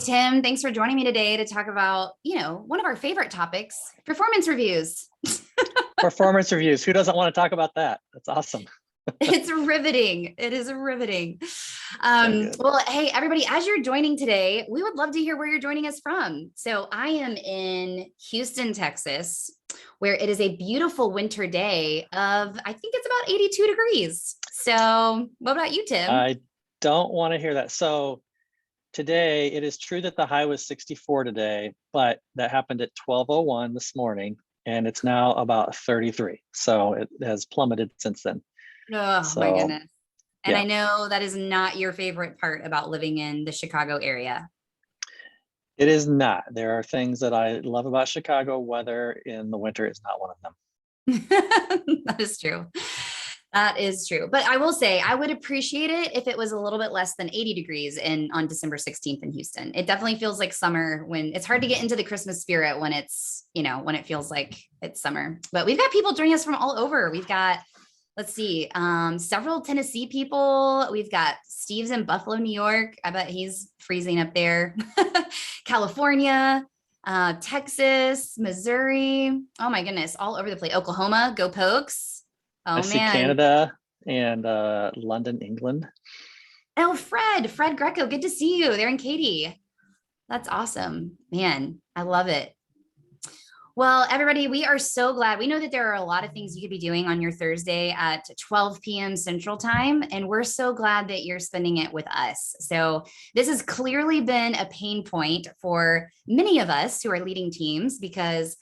Tim, thanks for joining me today to talk about, one of our favorite topics, performance reviews. Performance reviews. Who doesn't want to talk about that? That's awesome. It's riveting. It is riveting. So well, hey, everybody, as you're joining today, we would love to hear where you're joining us from. So I am in Houston, Texas, where it is a beautiful winter day of, I think it's about 82 degrees. So what about you, Tim? I don't want to hear that. So today, it is true that the high was 64 today, but that happened at 12:01 this morning, and it's now about 33. So it has plummeted since then. Oh, my goodness. And yeah. I know that is not your favorite part about living in the Chicago area. It is not. There are things that I love about Chicago. Weather in the winter is not one of them. That is true. That is true. But I will say I would appreciate it if it was a little bit less than 80 degrees on December 16th in Houston. It definitely feels like summer when it's hard to get into the Christmas spirit when it's, when it feels like it's summer. But we've got people joining us from all over. We've got, let's see, several Tennessee people. We've got Steve's in Buffalo, New York. I bet he's freezing up there. California, Texas, Missouri. Oh my goodness, all over the place. Oklahoma, go Pokes. Oh, I see man. Canada and London, England. Oh, Fred Greco. Good to see you there in Katy. That's awesome, man. I love it. Well, everybody, we are so glad. We know that there are a lot of things you could be doing on your Thursday at 12 p.m. Central Time, and we're so glad that you're spending it with us. So this has clearly been a pain point for many of us who are leading teams because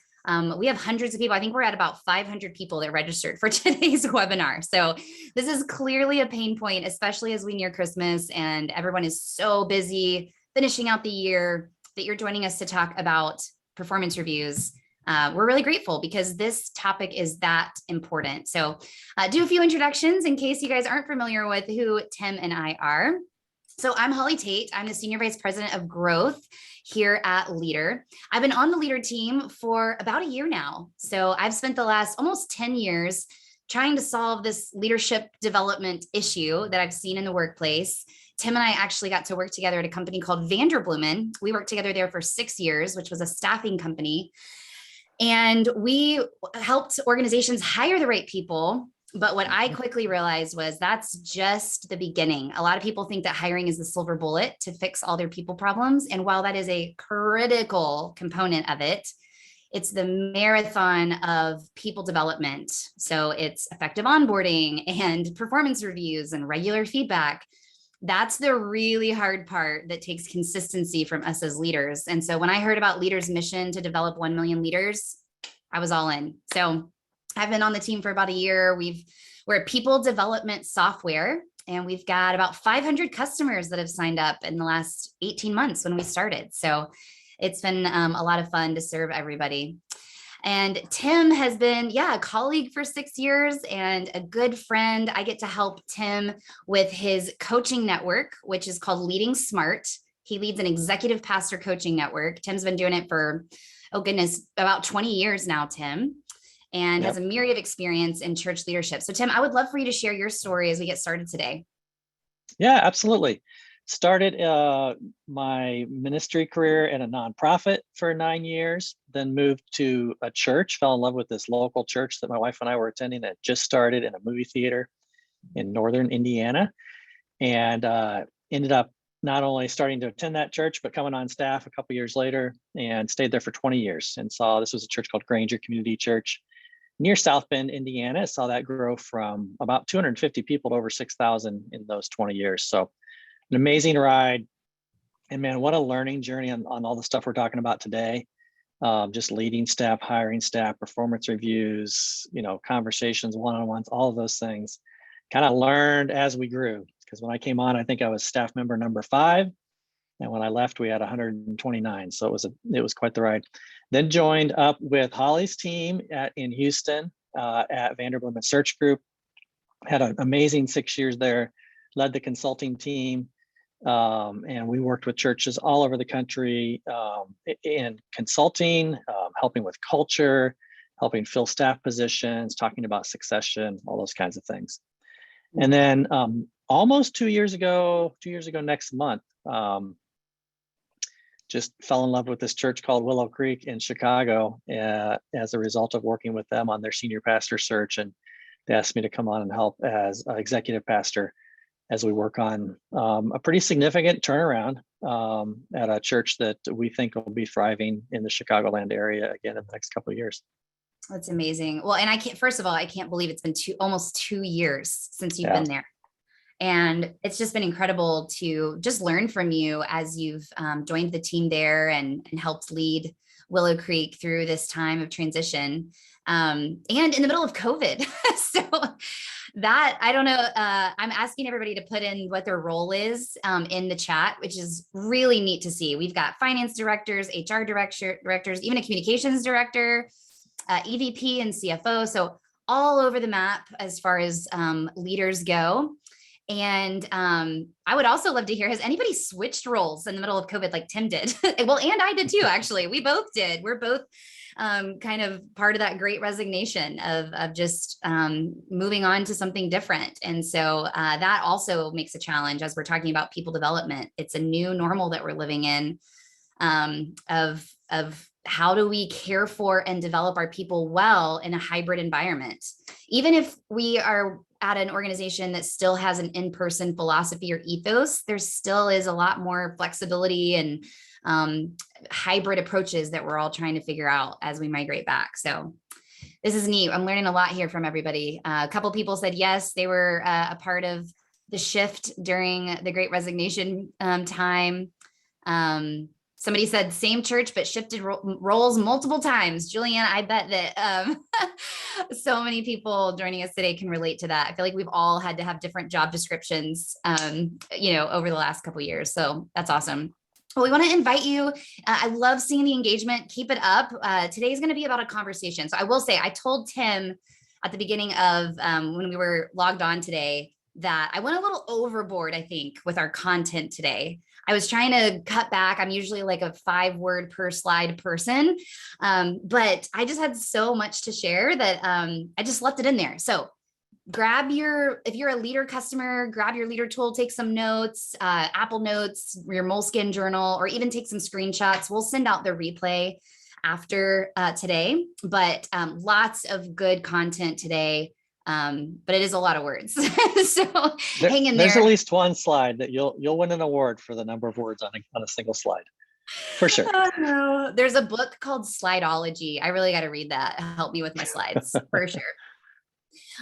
we have hundreds of people. I think we're at about 500 people that registered for today's webinar. So this is clearly a pain point, especially as we near Christmas and everyone is so busy finishing out the year that you're joining us to talk about performance reviews. We're really grateful because this topic is that important. So do a few introductions in case you guys aren't familiar with who Tim and I are. So I'm Holly Tate. I'm the Senior Vice President of Growth here at Leadr. I've been on the Leadr team for about a year now. So I've spent the last almost 10 years trying to solve this leadership development issue that I've seen in the workplace. Tim and I actually got to work together at a company called Vanderbloemen. We worked together there for 6 years, which was a staffing company. And we helped organizations hire the right people. But what I quickly realized was that's just the beginning. A lot of people think that hiring is the silver bullet to fix all their people problems. And while that is a critical component of it, it's the marathon of people development. So it's effective onboarding and performance reviews and regular feedback. That's the really hard part that takes consistency from us as leaders. And so when I heard about Leadr's mission to develop 1 million leaders, I was all in. So I've been on the team for about a year. We're a people development software, and we've got about 500 customers that have signed up in the last 18 months when we started. So it's been a lot of fun to serve everybody. And Tim has been, a colleague for 6 years and a good friend. I get to help Tim with his coaching network, which is called Leading Smart. He leads an executive pastor coaching network. Tim's been doing it for, about 20 years now, Tim, and has a myriad of experience in church leadership. So Tim, I would love for you to share your story as we get started today. Yeah, absolutely. Started my ministry career in a nonprofit for 9 years, then moved to a church, fell in love with this local church that my wife and I were attending that just started in a movie theater in northern Indiana, and ended up not only starting to attend that church, but coming on staff a couple years later and stayed there for 20 years and saw this was a church called Granger Community Church near South Bend, Indiana. I saw that grow from about 250 people to over 6,000 in those 20 years. So an amazing ride. And man, what a learning journey on all the stuff we're talking about today. Just leading staff, hiring staff, performance reviews, conversations, one-on-ones, all of those things. Kind of learned as we grew. Because when I came on, I think I was staff member number 5. And when I left, we had 129. So it was quite the ride. Then joined up with Holly's team in Houston at Vanderbloemen Search Group. Had an amazing 6 years there, led the consulting team. And we worked with churches all over the country in consulting, helping with culture, helping fill staff positions, talking about succession, all those kinds of things. And then almost 2 years ago next month, just fell in love with this church called Willow Creek in Chicago as a result of working with them on their senior pastor search. And they asked me to come on and help as executive pastor as we work on a pretty significant turnaround at a church that we think will be thriving in the Chicagoland area again in the next couple of years. That's amazing. Well, and first of all, I can't believe it's been almost 2 years since you've been there. And it's just been incredible to just learn from you as you've joined the team there and helped lead Willow Creek through this time of transition and in the middle of COVID. So that, I don't know, I'm asking everybody to put in what their role is in the chat, which is really neat to see. We've got finance directors, HR directors, even a communications director, EVP and CFO. So all over the map as far as leaders go. And I would also love to hear, has anybody switched roles in the middle of COVID like Tim did? Well, and I did too, actually. We both did. We're both kind of part of that great resignation of just moving on to something different. And so that also makes a challenge as we're talking about people development. It's a new normal that we're living in of how do we care for and develop our people well in a hybrid environment? Even if we are at an organization that still has an in-person philosophy or ethos, there still is a lot more flexibility and hybrid approaches that we're all trying to figure out as we migrate back. So this is neat. I'm learning a lot here from everybody. A couple people said yes, they were a part of the shift during the Great Resignation time. Somebody said same church, but shifted roles multiple times. Julianne, I bet that so many people joining us today can relate to that. I feel like we've all had to have different job descriptions, over the last couple of years. So that's awesome. Well, we want to invite you. I love seeing the engagement. Keep it up. Today's going to be about a conversation. So I will say, I told Tim at the beginning of when we were logged on today that I went a little overboard, I think, with our content today. I was trying to cut back. I'm usually like a 5-word per slide person, but I just had so much to share that I just left it in there. So if you're a Leadr customer, grab your Leadr tool, take some notes, Apple Notes, your Moleskine journal, or even take some screenshots. We'll send out the replay after today, but lots of good content today. But it is a lot of words. So hang in there. There's at least one slide that you'll win an award for the number of words on a single slide, for sure. Oh, no. There's a book called Slideology. I really got to read that. Help me with my slides for sure.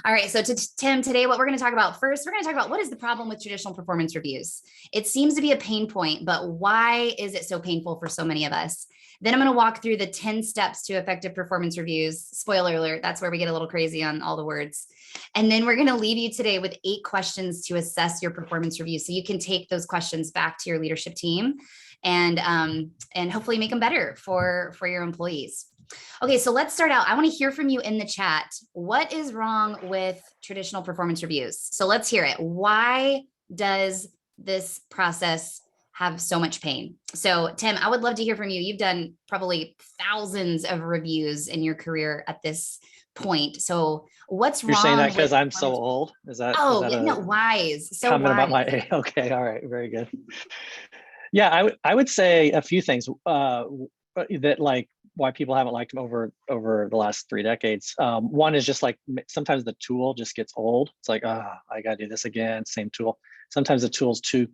All right. So Tim, today, what we're going to talk about first, we're going to talk about what is the problem with traditional performance reviews. It seems to be a pain point, but why is it so painful for so many of us? Then I'm going to walk through the 10 steps to effective performance reviews. Spoiler alert, that's where we get a little crazy on all the words. And then we're going to leave you today with 8 questions to assess your performance review. So you can take those questions back to your leadership team and hopefully make them better for your employees. Okay, so let's start out. I want to hear from you in the chat. What is wrong with traditional performance reviews? So let's hear it. Why does this process have so much pain? So Tim, I would love to hear from you. You've done probably thousands of reviews in your career at this point. So what's wrong? You're saying that because I'm so old? Is that wise? So comment wise. About my age? Okay, all right, very good. Yeah, I would say a few things that like why people haven't liked them over the last 3 decades. One is just like sometimes the tool just gets old. It's like, I gotta do this again, same tool. Sometimes the tool's too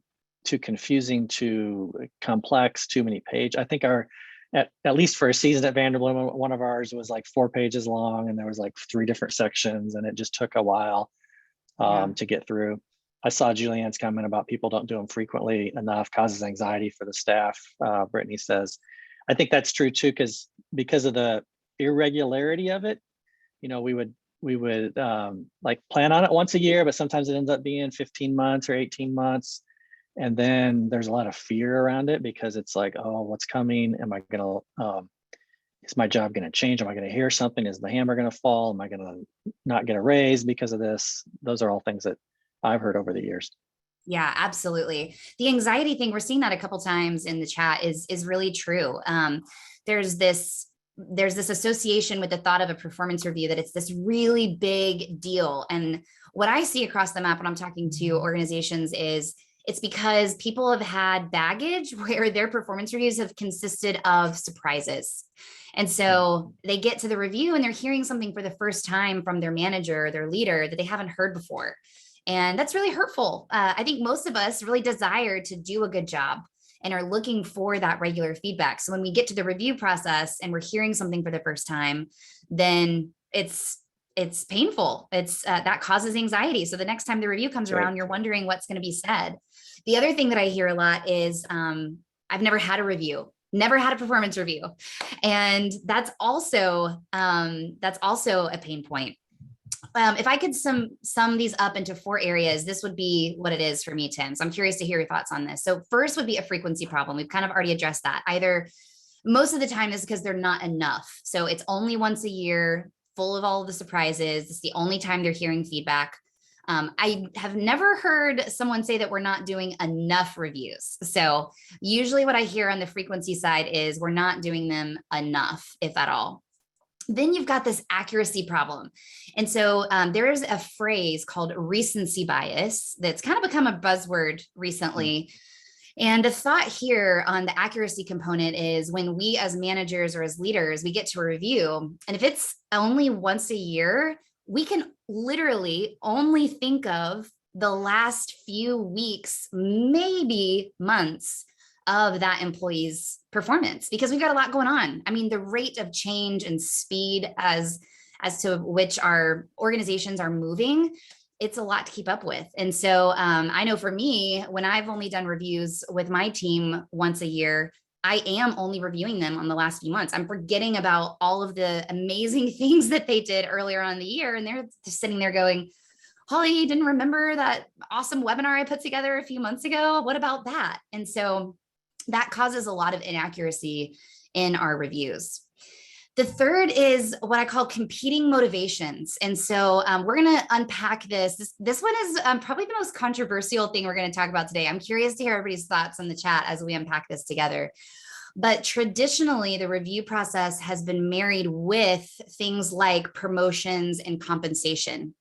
confusing, too complex, too many pages. I think at least for a season at Vanderbilt, one of ours was like 4 pages long and there was like 3 different sections and it just took a while to get through. I saw Julianne's comment about people don't do them frequently enough, causes anxiety for the staff. Brittany says, I think that's true too, because of the irregularity of it. We would like plan on it once a year, but sometimes it ends up being 15 months or 18 months. And then there's a lot of fear around it because it's like, oh, what's coming? Is my job going to change? Am I going to hear something? Is the hammer going to fall? Am I going to not get a raise because of this? Those are all things that I've heard over the years. Yeah, absolutely. The anxiety thing, we're seeing that a couple times in the chat is really true. There's this association with the thought of a performance review that it's this really big deal. And what I see across the map when I'm talking to organizations is It's because people have had baggage where their performance reviews have consisted of surprises. And so they get to the review and they're hearing something for the first time from their manager, their leader, that they haven't heard before. And that's really hurtful. I think most of us really desire to do a good job and are looking for that regular feedback. So when we get to the review process and we're hearing something for the first time, then it's painful. That causes anxiety. So the next time the review comes around, you're wondering what's going to be said. The other thing that I hear a lot is I've never had a review, never had a performance review. And that's also a pain point. If I could sum these up into 4 areas, this would be what it is for me, Tim. So I'm curious to hear your thoughts on this. So first would be a frequency problem. We've kind of already addressed that. Either most of the time is because they're not enough. So it's only once a year, full of all of the surprises. It's the only time they're hearing feedback. I have never heard someone say that we're not doing enough reviews. So usually what I hear on the frequency side is we're not doing them enough, if at all. Then you've got this accuracy problem. And so there is a phrase called recency bias that's kind of become a buzzword recently. And the thought here on the accuracy component is when we as managers or as leaders, we get to a review, and if it's only once a year, we can literally only think of the last few weeks, maybe months of that employee's performance, because we've got a lot going on. I mean, the rate of change and speed as to which our organizations are moving, it's a lot to keep up with. And so I know for me, when I've only done reviews with my team once a year, I am only reviewing them on the last few months. I'm forgetting about all of the amazing things that they did earlier on in the year. And they're just sitting there going, Holly, didn't remember that awesome webinar I put together a few months ago. What about that? And so that causes a lot of inaccuracy in our reviews. The third is what I call competing motivations. And so we're going to unpack this. This one is probably the most controversial thing we're going to talk about today. I'm curious to hear everybody's thoughts in the chat as we unpack this together. But traditionally, the review process has been married with things like promotions and compensation.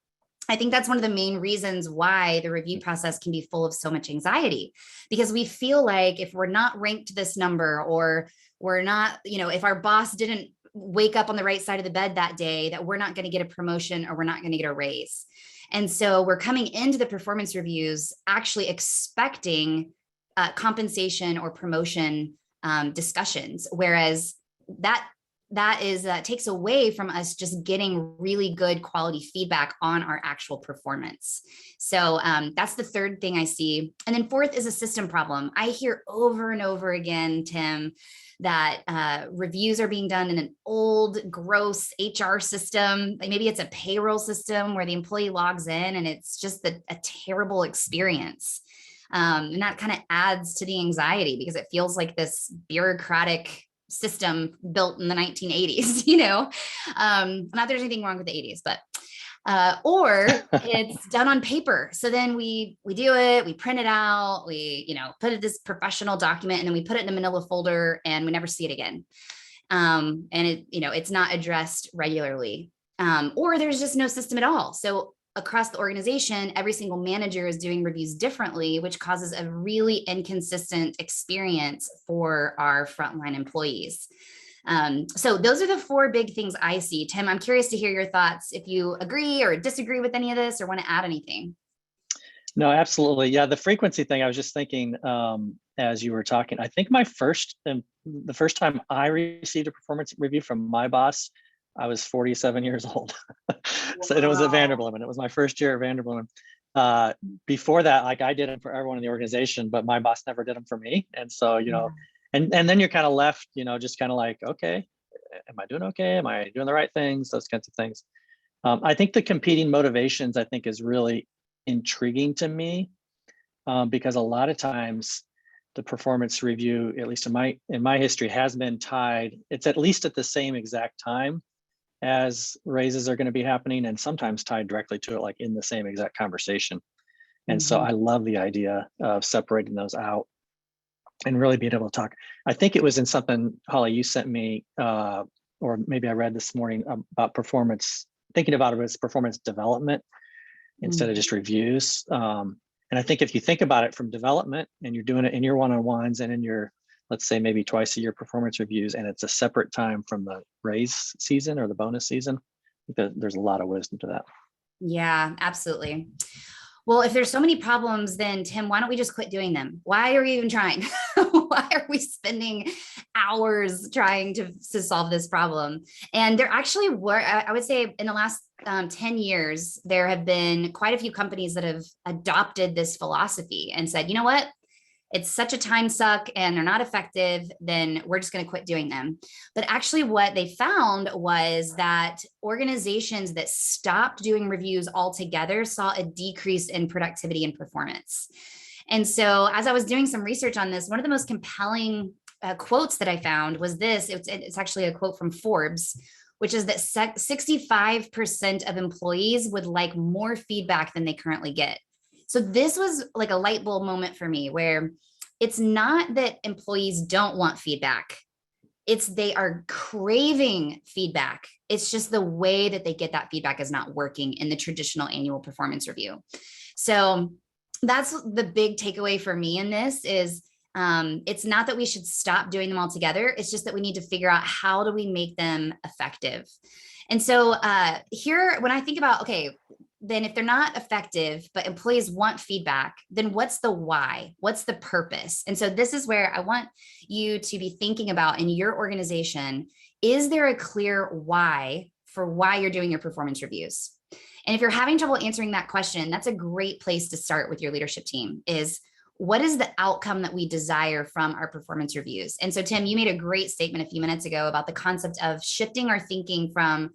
I think that's one of the main reasons why the review process can be full of so much anxiety, because we feel like if we're not ranked this number, or we're not, if our boss didn't wake up on the right side of the bed that day, that we're not going to get a promotion or we're not going to get a raise. And so we're coming into the performance reviews actually expecting compensation or promotion discussions, whereas that takes away from us just getting really good quality feedback on our actual performance. So that's the third thing I see. And then fourth is a system problem. I hear over and over again, Tim, that reviews are being done in an old, gross HR system. Like maybe it's a payroll system where the employee logs in and it's just a terrible experience. And that kind of adds to the anxiety because it feels like this bureaucratic system built in the 1980s, not that there's anything wrong with the 80s, but or it's done on paper. So then we do it, we print it out, we, put it this professional document, and then we put it in a manila folder and we never see it again. And it's not addressed regularly. Or there's just no system at all. So across the organization, every single manager is doing reviews differently, which causes a really inconsistent experience for our frontline employees. So those are the 4 big things I see. Tim, I'm curious to hear your thoughts, if you agree or disagree with any of this or want to add anything. No, absolutely. Yeah, the frequency thing, I was just thinking as you were talking, I think the first time I received a performance review from my boss, I was 47 years old. So it was at Vanderbilt, and it was my first year at Vanderbilt. Before that, like I did them for everyone in the organization, but my boss never did them for me. And so, and then you're kind of left, just kind of like, okay, am I doing okay? Am I doing the right things? Those kinds of things. I think the competing motivations, I think, is really intriguing to me because a lot of times the performance review, at least in my history, has been tied. It's at least at the same exact time as raises are going to be happening, and sometimes tied directly to it, like in the same exact conversation. And so I love the idea of separating those out and really being able to talk. I think it was in something, Holly, you sent me, or maybe I read this morning about performance, thinking about it as performance development instead of just reviews. And I think if you think about it from development and you're doing it in your one-on-ones and in your, let's say maybe twice a year performance reviews, and it's a separate time from the raise season or the bonus season, I think there's a lot of wisdom to that. Yeah, absolutely. Well, if there's so many problems, then Tim, why don't we just quit doing them? Why are we even trying? Why are we spending hours trying to solve this problem? And there actually were, I would say in the last 10 years, there have been quite a few companies that have adopted this philosophy and said, you know what? It's such a time suck and they're not effective, then we're just going to quit doing them. But actually what they found was that organizations that stopped doing reviews altogether saw a decrease in productivity and performance. And so as I was doing some research on this, one of the most compelling quotes that I found was this. It's actually a quote from Forbes, which is that 65% of employees would like more feedback than they currently get. So this was like a light bulb moment for me, where it's not that employees don't want feedback. It's they are craving feedback. It's just the way that they get that feedback is not working in the traditional annual performance review. So that's the big takeaway for me in this is it's not that we should stop doing them altogether. It's just that we need to figure out how do we make them effective. And so here, when I think about, okay, then if they're not effective, but employees want feedback, then what's the why? What's the purpose? And so this is where I want you to be thinking about in your organization, is there a clear why for why you're doing your performance reviews? And if you're having trouble answering that question, that's a great place to start with your leadership team is what is the outcome that we desire from our performance reviews? And so Tim, you made a great statement a few minutes ago about the concept of shifting our thinking from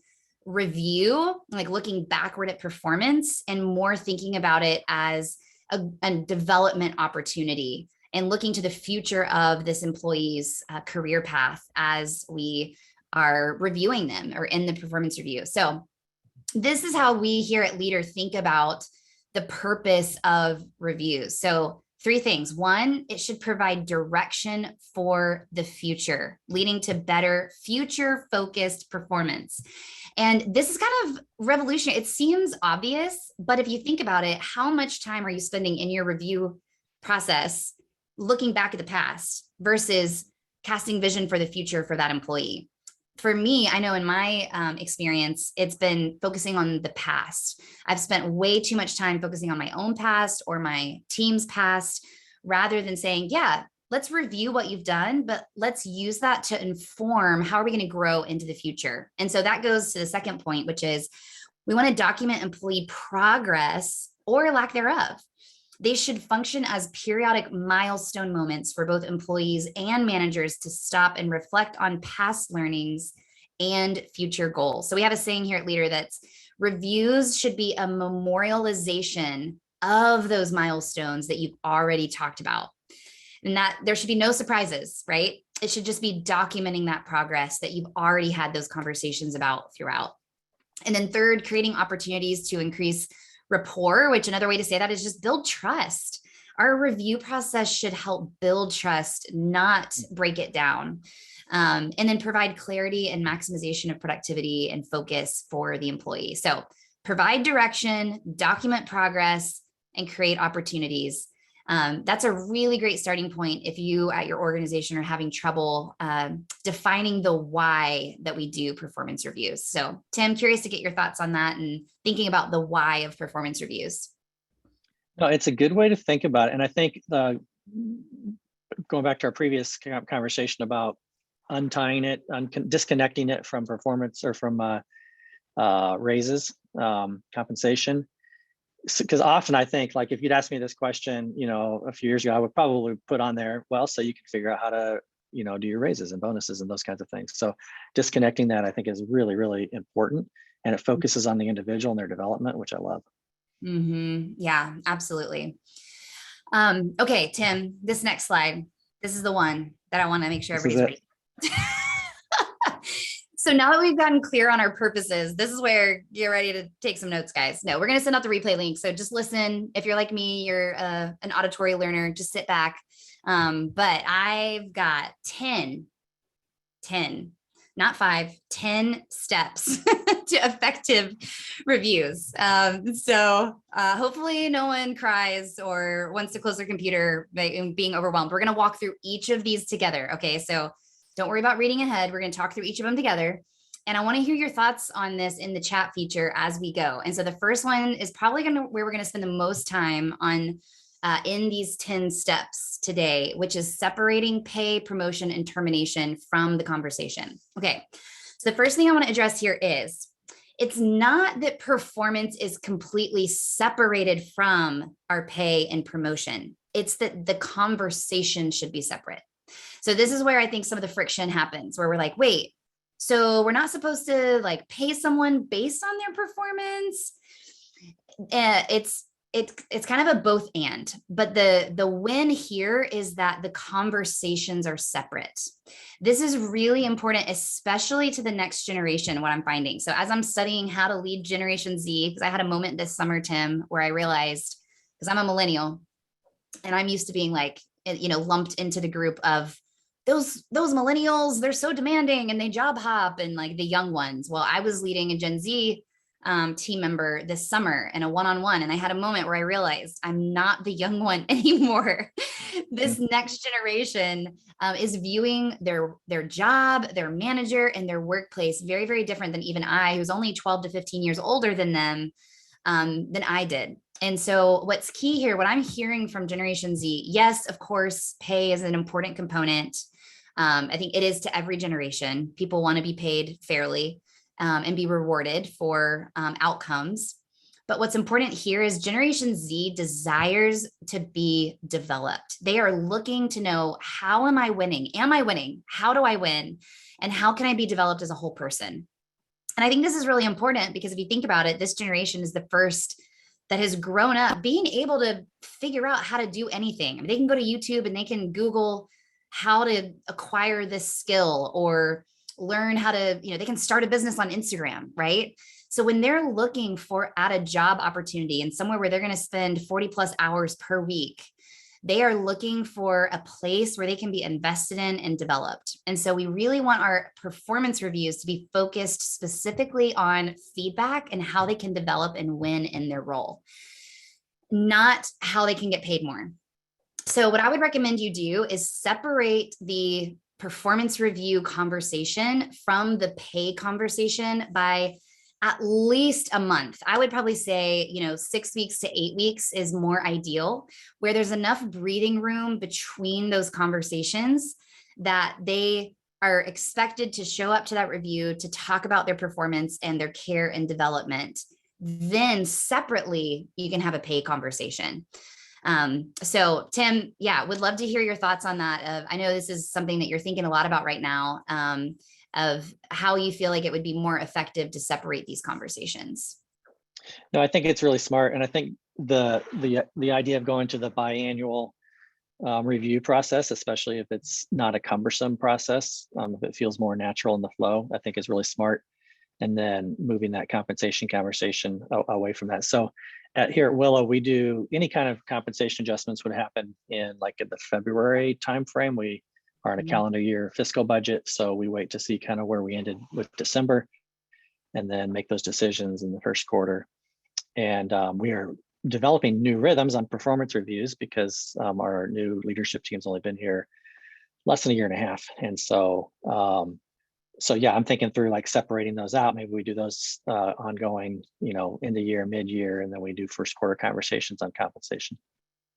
review, like looking backward at performance, and more thinking about it as a development opportunity and looking to the future of this employee's career path as we are reviewing them or in the performance review. So this is how we here at Leadr think about the purpose of reviews. So 3 things. 1, it should provide direction for the future, leading to better future-focused performance. And this is kind of revolutionary. It seems obvious, but if you think about it, how much time are you spending in your review process looking back at the past versus casting vision for the future for that employee? For me, I know in my experience, it's been focusing on the past. I've spent way too much time focusing on my own past or my team's past, rather than saying, yeah, let's review what you've done, but let's use that to inform how are we going to grow into the future. And so that goes to the second point, which is we want to document employee progress or lack thereof. They should function as periodic milestone moments for both employees and managers to stop and reflect on past learnings and future goals. So we have a saying here at Leadr that's reviews should be a memorialization of those milestones that you've already talked about. And that there should be no surprises, right? It should just be documenting that progress that you've already had those conversations about throughout. And then third, creating opportunities to increase rapport, which another way to say that is just build trust. Our review process should help build trust, not break it down. And then provide clarity and maximization of productivity and focus for the employee. So provide direction, document progress, and create opportunities. That's a really great starting point if you at your organization are having trouble defining the why that we do performance reviews. So Tim, curious to get your thoughts on that and thinking about the why of performance reviews. No, it's a good way to think about it. And I think going back to our previous conversation about untying it, disconnecting it from performance or from raises, compensation. Because often I think, like, if you'd asked me this question, a few years ago, I would probably put on there, well, so you can figure out how to, do your raises and bonuses and those kinds of things. So disconnecting that, I think, is really, really important. And it focuses on the individual and their development, which I love. Mm-hmm. Yeah, absolutely. Okay, Tim, this next slide, this is the one that I want to make sure everybody's ready. So now that we've gotten clear on our purposes, this is where you're ready to take some notes, guys. No, we're going to send out the replay link. So just listen. If you're like me, you're an auditory learner, just sit back. But I've got 10 not 5, 10 steps to effective reviews. So hopefully no one cries or wants to close their computer being overwhelmed. We're going to walk through each of these together. Okay. So don't worry about reading ahead. We're going to talk through each of them together. And I want to hear your thoughts on this in the chat feature as we go. And so the first one is probably where we're going to spend the most time on in these 10 steps today, which is separating pay, promotion, and termination from the conversation. Okay. So the first thing I want to address here is it's not that performance is completely separated from our pay and promotion. It's that the conversation should be separate. So this is where I think some of the friction happens, where we're like, wait, so we're not supposed to like pay someone based on their performance. It's kind of a both and, but the win here is that the conversations are separate. This is really important, especially to the next generation, what I'm finding. So as I'm studying how to lead Generation Z, because I had a moment this summer, Tim, where I realized, because I'm a millennial and I'm used to being like, lumped into the group of those millennials, they're so demanding and they job hop and like the young ones. Well, I was leading a Gen Z team member this summer in a one-on-one. And I had a moment where I realized I'm not the young one anymore. This next generation is viewing their job, their manager, and their workplace very, very different than even I, who's only 12 to 15 years older than them, than I did. And so what's key here, what I'm hearing from Generation Z, yes, of course, pay is an important component. I think it is to every generation. People want to be paid fairly and be rewarded for outcomes. But what's important here is Generation Z desires to be developed. They are looking to know, how am I winning? Am I winning? How do I win? And how can I be developed as a whole person? And I think this is really important because if you think about it, this generation is the first that has grown up being able to figure out how to do anything. I mean, they can go to YouTube and they can Google how to acquire this skill or learn how to, they can start a business on Instagram, right? So when they're looking at a job opportunity and somewhere where they're going to spend 40 plus hours per week, they are looking for a place where they can be invested in and developed. And so we really want our performance reviews to be focused specifically on feedback and how they can develop and win in their role, not how they can get paid more. So what I would recommend you do is separate the performance review conversation from the pay conversation by at least a month. I would probably say, 6 weeks to 8 weeks is more ideal, where there's enough breathing room between those conversations that they are expected to show up to that review to talk about their performance and their care and development. Then separately, you can have a pay conversation. So Tim, would love to hear your thoughts on that. I know this is something that you're thinking a lot about right now, of how you feel like it would be more effective to separate these conversations. No, I think it's really smart. And I think the idea of going to the biannual review process, especially if it's not a cumbersome process, if it feels more natural in the flow, I think is really smart. And then moving that compensation conversation away from that. So here at Willow, we do any kind of compensation adjustments would happen in the February timeframe. We are in a calendar year fiscal budget. So we wait to see kind of where we ended with December and then make those decisions in the first quarter. And we are developing new rhythms on performance reviews because our new leadership team's only been here less than a year and a half. And so, I'm thinking through separating those out. Maybe we do those ongoing, in the year, mid-year, and then we do first quarter conversations on compensation.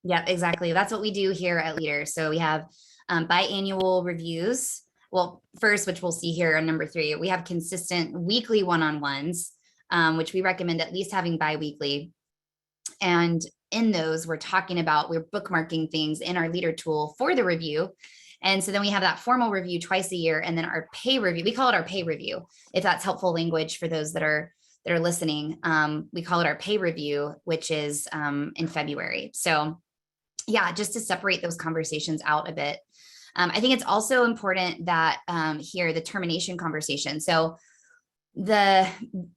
Yeah, exactly. That's what we do here at Leadr. So we have biannual reviews. Well, first, which we'll see here on number 3, we have consistent weekly one-on-ones, which we recommend at least having bi-weekly. And in those, we're bookmarking things in our Leadr tool for the review. And so then we have that formal review twice a year, and then our pay review. We call it our pay review, if that's helpful language for those that are listening. We call it our pay review, which is in February. So just to separate those conversations out a bit. I think it's also important that here, the termination conversation. So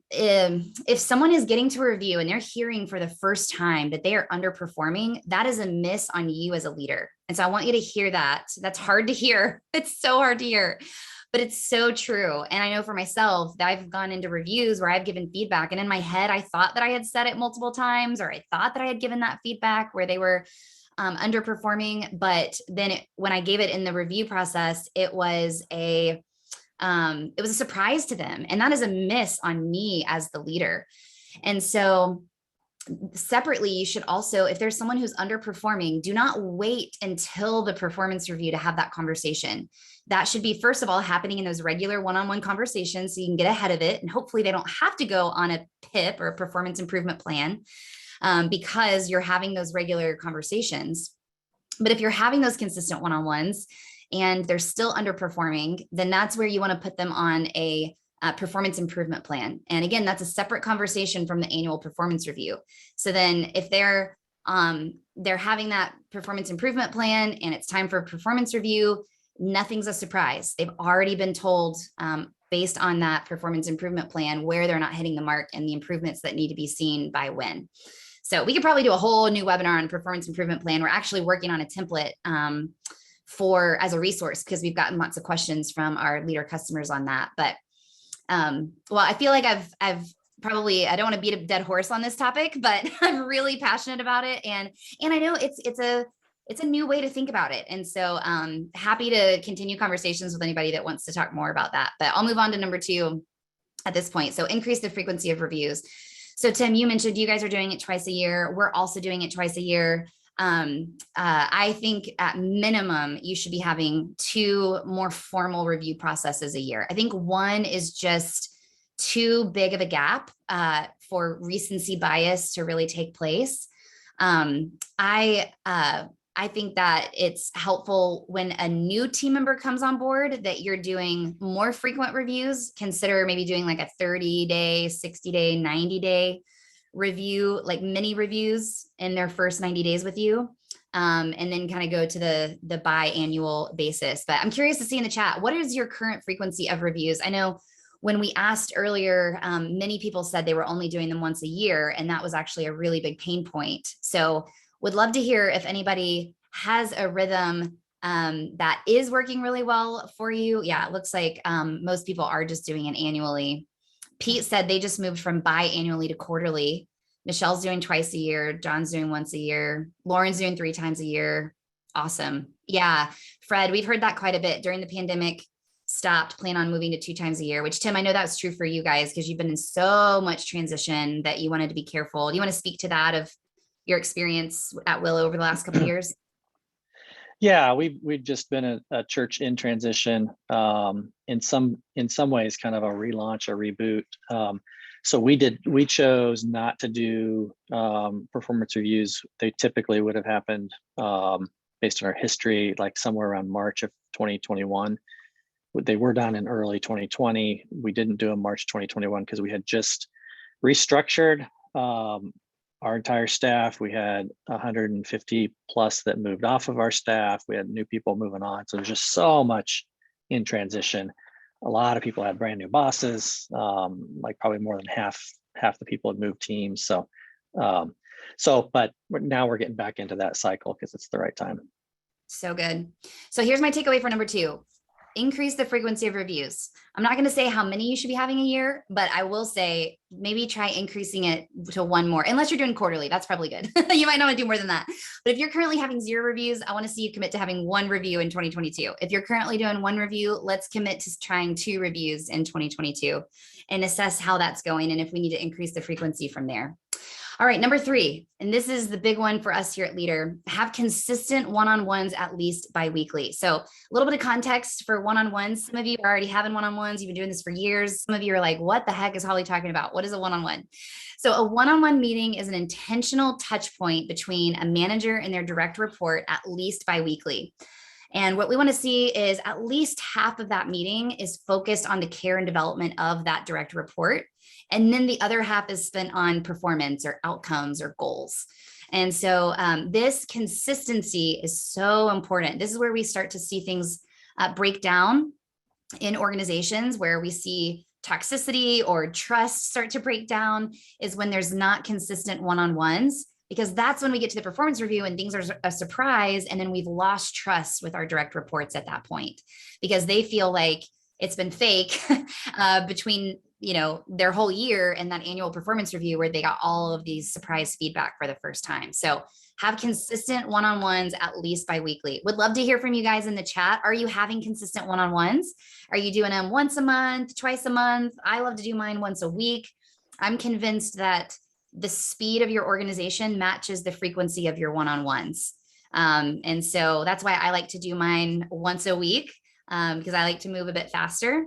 if someone is getting to a review and they're hearing for the first time that they are underperforming, that is a miss on you as a leader. And so I want you to hear that. That's hard to hear. It's so hard to hear. but it's so true. And I know for myself that I've gone into reviews where I've given feedback, and in my head, I thought that I had said it multiple times, or I thought that I had given that feedback where they were underperforming. But then when I gave it in the review process, it was a surprise to them. And that is a miss on me as the leader. And so separately, you should also, if there's someone who's underperforming, do not wait until the performance review to have that conversation. That should be, first of all, happening in those regular one-on-one conversations so you can get ahead of it. And hopefully they don't have to go on a PIP or a performance improvement plan because you're having those regular conversations. But if you're having those consistent one-on-ones and they're still underperforming, then that's where you want to put them on a performance improvement plan. And again, that's a separate conversation from the annual performance review. So then if they're having that performance improvement plan and it's time for a performance review, nothing's a surprise. They've already been told based on that performance improvement plan where they're not hitting the mark and the improvements that need to be seen by when. So we could probably do a whole new webinar on performance improvement plan. We're actually working on a template as a resource because we've gotten lots of questions from our Leadr customers on that. But well, I feel like I've probably, I don't want to beat a dead horse on this topic, but I'm really passionate about it. And I know it's a new way to think about it. And so happy to continue conversations with anybody that wants to talk more about that, but I'll move on to number 2 at this point. So increase the frequency of reviews. So Tim, you mentioned you guys are doing it twice a year. We're also doing it twice a year. I think at minimum, you should be having 2 more formal review processes a year. I think one is just too big of a gap for recency bias to really take place. I think that it's helpful when a new team member comes on board that you're doing more frequent reviews. Consider maybe doing like a 30-day, 60-day, 90-day review, like mini reviews in their first 90 days with you. And then kind of go to the biannual basis. But I'm curious to see in the chat, what is your current frequency of reviews? I know when we asked earlier, many people said they were only doing them once a year, and that was actually a really big pain point. So would love to hear if anybody has a rhythm that is working really well for you. Yeah, it looks like most people are just doing it annually. Pete said they just moved from biannually to quarterly. Michelle's doing twice a year. John's doing once a year. Lauren's doing 3 times a year. Awesome. Yeah, Fred, we've heard that quite a bit during the pandemic. Stopped, plan on moving to 2 times a year, which Tim, I know that's true for you guys because you've been in so much transition that you wanted to be careful. Do you want to speak to that of your experience at Willow over the last couple of years? Yeah, we've just been a church in transition, in some ways, kind of a relaunch, a reboot. So we chose not to do performance reviews. They typically would have happened based on our history, like somewhere around March of 2021. They were done in early 2020. We didn't do them March 2021 because we had just restructured our entire staff. We had 150 plus that moved off of our staff. We had new people moving on. So there's just so much in transition. A lot of people had brand new bosses, like probably more than half the people had moved teams. So but now we're getting back into that cycle because it's the right time. So good. So here's my takeaway for number 2. Increase the frequency of reviews. I'm not going to say how many you should be having a year, but I will say maybe try increasing it to 1 more, unless you're doing quarterly. That's probably good. You might not want to do more than that. But if you're currently having 0 reviews, I want to see you commit to having 1 review in 2022. If you're currently doing 1 review, let's commit to trying 2 reviews in 2022 and assess how that's going and if we need to increase the frequency from there. All right, number 3, and this is the big one for us here at Leadr, have consistent one-on-ones at least bi-weekly. So a little bit of context for one-on-ones. Some of you are already having one-on-ones. You've been doing this for years. Some of you are like, what the heck is Holly talking about? What is a one-on-one? So a one-on-one meeting is an intentional touch point between a manager and their direct report at least bi-weekly. And what we want to see is at least half of that meeting is focused on the care and development of that direct report. And then the other half is spent on performance or outcomes or goals. And so this consistency is so important. This is where we start to see things break down in organizations where we see toxicity or trust start to break down, is when there's not consistent one-on-ones, because that's when we get to the performance review and things are a surprise. And then we've lost trust with our direct reports at that point, because they feel like it's been fake between, their whole year and that annual performance review where they got all of these surprise feedback for the first time. So have consistent one-on-ones at least bi-weekly. Would love to hear from you guys in the chat. Are you having consistent one-on-ones? Are you doing them once a month, twice a month? I love to do mine once a week. I'm convinced that the speed of your organization matches the frequency of your one-on-ones. And so that's why I like to do mine once a week, because I like to move a bit faster.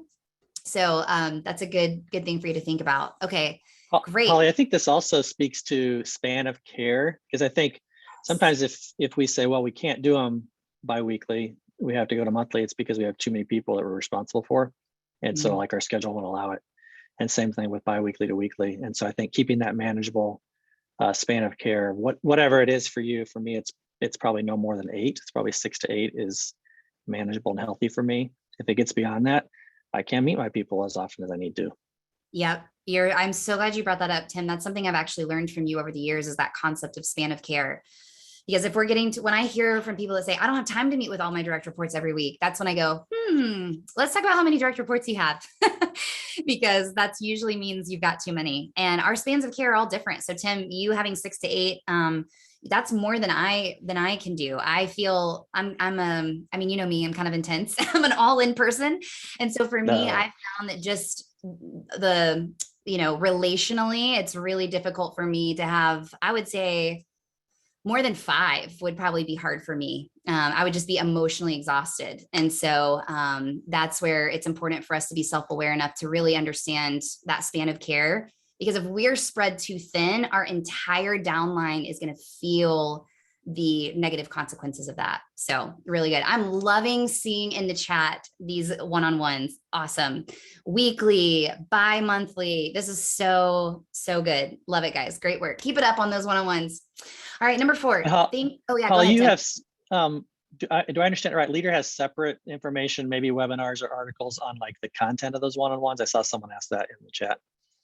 So that's a good thing for you to think about. Okay, great. Holly, I think this also speaks to span of care, because I think sometimes if we say, well, we can't do them bi-weekly, we have to go to monthly, it's because we have too many people that we're responsible for. And so like our schedule won't allow it. And same thing with bi-weekly to weekly. And so I think keeping that manageable span of care, whatever it is for you, for me, it's probably no more than 8. It's probably 6 to 8 is manageable and healthy for me. If it gets beyond that, I can meet my people as often as I need to. Yep. I'm so glad you brought that up, Tim. That's something I've actually learned from you over the years, is that concept of span of care. Because if we're getting to, when I hear from people that say, I don't have time to meet with all my direct reports every week, that's when I go, let's talk about how many direct reports you have, because that's usually means you've got too many. And our spans of care are all different. So Tim, you having 6 to 8, that's more than I can do. I feel I mean, you know me, I'm kind of intense. I'm an all-in person. And so for me, I found that just relationally, it's really difficult for me to have, I would say, more than 5 would probably be hard for me. I would just be emotionally exhausted. And so that's where it's important for us to be self-aware enough to really understand that span of care. Because if we're spread too thin, our entire downline is going to feel the negative consequences of that. So really good. I'm loving seeing in the chat these one-on-ones. Awesome. Weekly, bi-monthly. This is so good. Love it, guys. Great work. Keep it up on those one-on-ones. All right, number 4. Holly, go ahead, you Tim. have do I understand it right? Leadr has separate information, maybe webinars or articles on like the content of those one-on-ones. I saw someone ask that in the chat.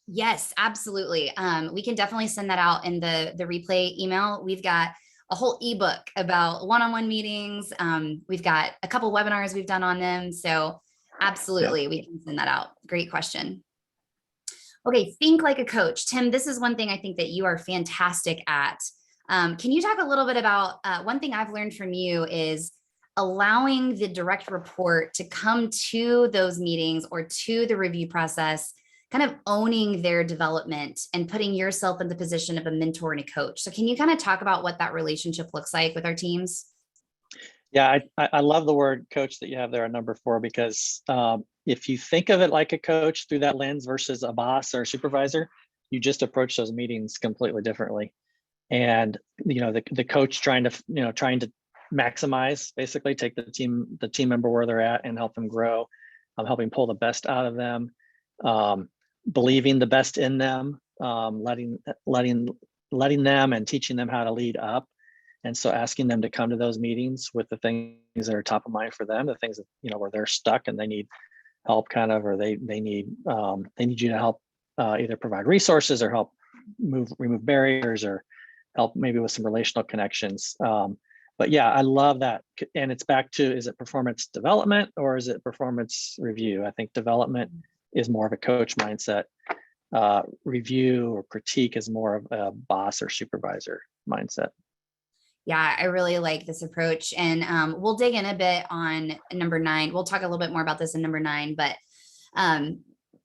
Yes, absolutely. We can definitely send that out in the replay email. We've got a whole ebook about one-on-one meetings. We've got a couple webinars we've done on them. So absolutely, we can send that out. Great question. Okay, think like a coach. Tim, this is one thing I think that you are fantastic at. Can you talk a little bit about, one thing I've learned from you is allowing the direct report to come to those meetings or to the review process, kind of owning their development and putting yourself in the position of a mentor and a coach. So can you kind of talk about what that relationship looks like with our teams? Yeah, I love the word coach that you have there on number 4, because if you think of it like a coach through that lens versus a boss or a supervisor, you just approach those meetings completely differently. And the coach trying to maximize, basically take the team member where they're at and help them grow, helping pull the best out of them, believing the best in them, letting them and teaching them how to lead up. And so asking them to come to those meetings with the things that are top of mind for them, the things that, where they're stuck and they need help kind of, or they need you to help either provide resources or help remove barriers or help maybe with some relational connections. But yeah, I love that. And it's back to, is it performance development or is it performance review? I think development is more of a coach mindset. Review or critique is more of a boss or supervisor mindset. Yeah, I really like this approach. And we'll dig in a bit on number 9. We'll talk a little bit more about this in number 9, but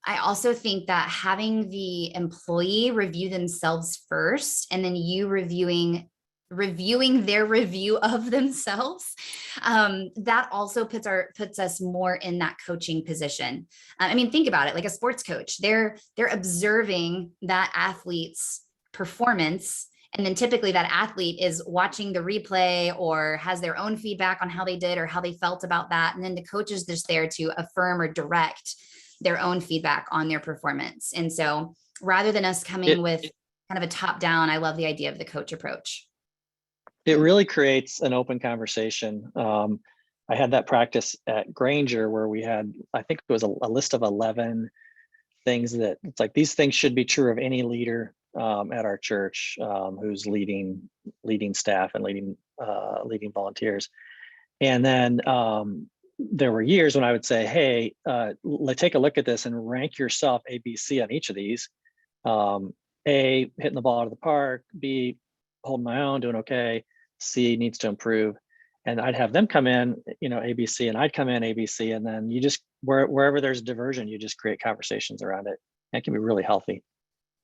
I also think that having the employee review themselves first, and then you reviewing their review of themselves, that also puts us more in that coaching position. I mean, think about it, like a sports coach, they're observing that athlete's performance. And then typically that athlete is watching the replay or has their own feedback on how they did or how they felt about that. And then the coach is just there to affirm or direct their own feedback on their performance. And so rather than us coming with kind of a top down, I love the idea of the coach approach. It really creates an open conversation. I had that practice at Granger where we had, I think it was a list of 11 things that it's like, these things should be true of any leader at our church who's leading staff and leading volunteers. And then there were years when I would say, hey, let's take a look at this and rank yourself A, B, C on each of these. A, hitting the ball out of the park, B, holding my own, doing okay, C, needs to improve. And I'd have them come in, A, B, C, and I'd come in A, B, C, and then you just, wherever there's diversion, you just create conversations around it. That can be really healthy.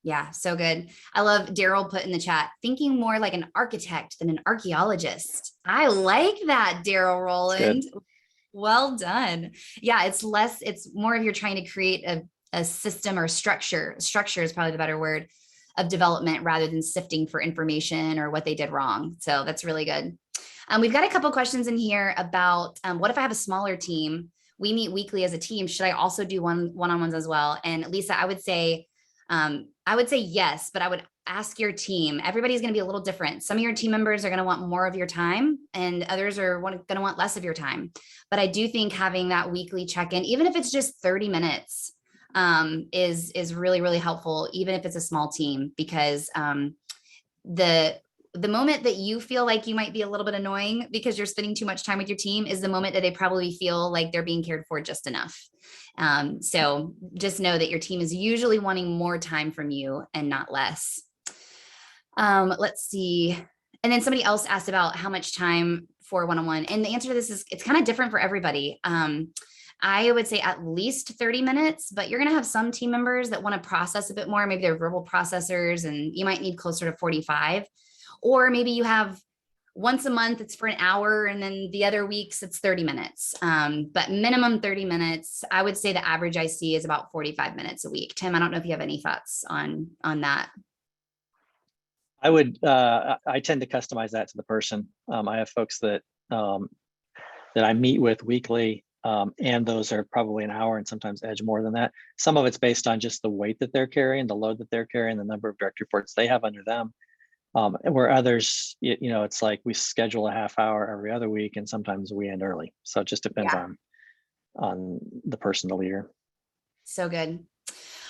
Yeah, so good. I love Daryl put in the chat, thinking more like an architect than an archaeologist. I like that, Daryl Rowland. Well done. Yeah, it's more of you're trying to create a system or structure. Structure is probably the better word of development rather than sifting for information or what they did wrong. So that's really good. We've got a couple questions in here about what if I have a smaller team? We meet weekly as a team. Should I also do one-on-ones as well? And Lisa, I would say yes, but I would ask your team. Everybody's going to be a little different. Some of your team members are going to want more of your time and others are going to want less of your time. But I do think having that weekly check-in, even if it's just 30 minutes, is really, really helpful, even if it's a small team, because the moment that you feel like you might be a little bit annoying because you're spending too much time with your team is the moment that they probably feel like they're being cared for just enough. So just know that your team is usually wanting more time from you and not less. Let's see. And then somebody else asked about how much time for one-on-one. And the answer to this is it's kind of different for everybody. I would say at least 30 minutes, but you're going to have some team members that want to process a bit more. Maybe they're verbal processors and you might need closer to 45. Or maybe you have once a month, it's for an hour, and then the other weeks it's 30 minutes. But minimum 30 minutes. I would say the average I see is about 45 minutes a week. Tim, I don't know if you have any thoughts on that. I would, I tend to customize that to the person. I have folks that I meet with weekly, and those are probably an hour and sometimes edge more than that. Some of it's based on just the weight that they're carrying, the load that they're carrying, the number of direct reports they have under them. Where others, it's like we schedule a half hour every other week, and sometimes we end early. So it just depends on the person, the leader. So good.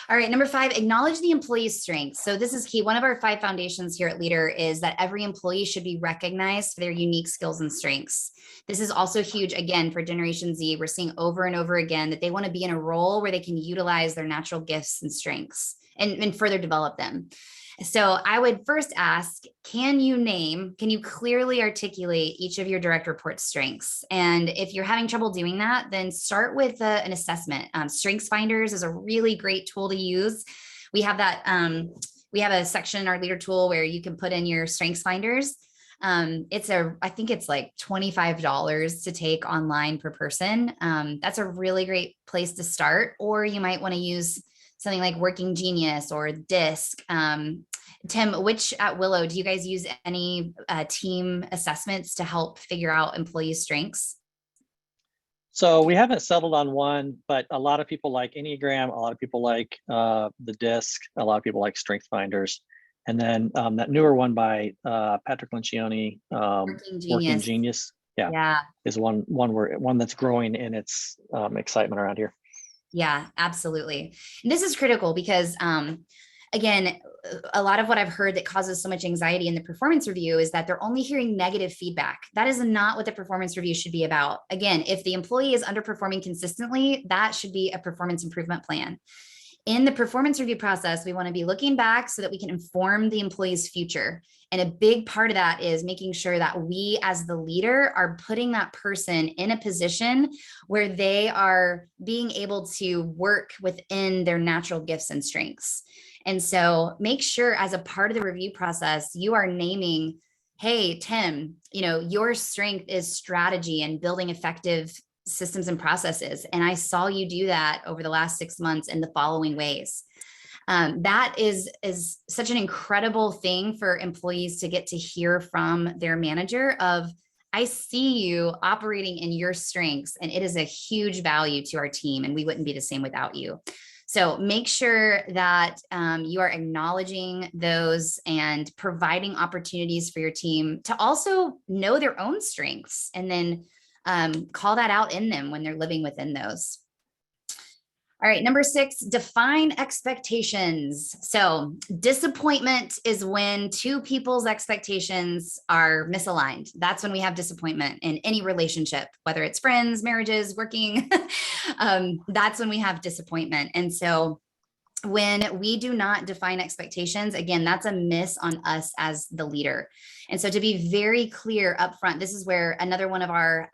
All right, number 5, acknowledge the employee's strengths. So this is key. One of our 5 foundations here at Leadr is that every employee should be recognized for their unique skills and strengths. This is also huge, again, for Generation Z. We're seeing over and over again that they want to be in a role where they can utilize their natural gifts and strengths and further develop them. So I would first ask, can you clearly articulate each of your direct report strengths? And if you're having trouble doing that, then start with an assessment. Strengths Finders is a really great tool to use. We have that, we have a section in our Leadr tool where you can put in your Strengths Finders. I think it's like $25 to take online per person. That's a really great place to start. Or you might want to use something like Working Genius or DISC. Tim, which at Willow, do you guys use any team assessments to help figure out employee strengths? So we haven't settled on one, but a lot of people like Enneagram, a lot of people like the DISC, a lot of people like Strength Finders. And then that newer one by Patrick Lencioni, Working Genius, is one that's growing in its excitement around here. Yeah, absolutely. And this is critical because, again, a lot of what I've heard that causes so much anxiety in the performance review is that they're only hearing negative feedback. That is not what the performance review should be about. Again, if the employee is underperforming consistently, that should be a performance improvement plan. In the performance review process, we want to be looking back so that we can inform the employee's future. And a big part of that is making sure that we as the leader are putting that person in a position where they are being able to work within their natural gifts and strengths. And so make sure as a part of the review process, you are naming, hey, Tim, your strength is strategy and building effective systems and processes. And I saw you do that over the last 6 months in the following ways. That is such an incredible thing for employees to get to hear from their manager of, I see you operating in your strengths, and it is a huge value to our team, and we wouldn't be the same without you. So make sure that you are acknowledging those and providing opportunities for your team to also know their own strengths, and then call that out in them when they're living within those. All right, number 6, define expectations. So disappointment is when two people's expectations are misaligned. That's when we have disappointment in any relationship, whether it's friends, marriages, working. That's when we have disappointment. And so when we do not define expectations, again, that's a miss on us as the leader. And so to be very clear upfront, this is where another one of our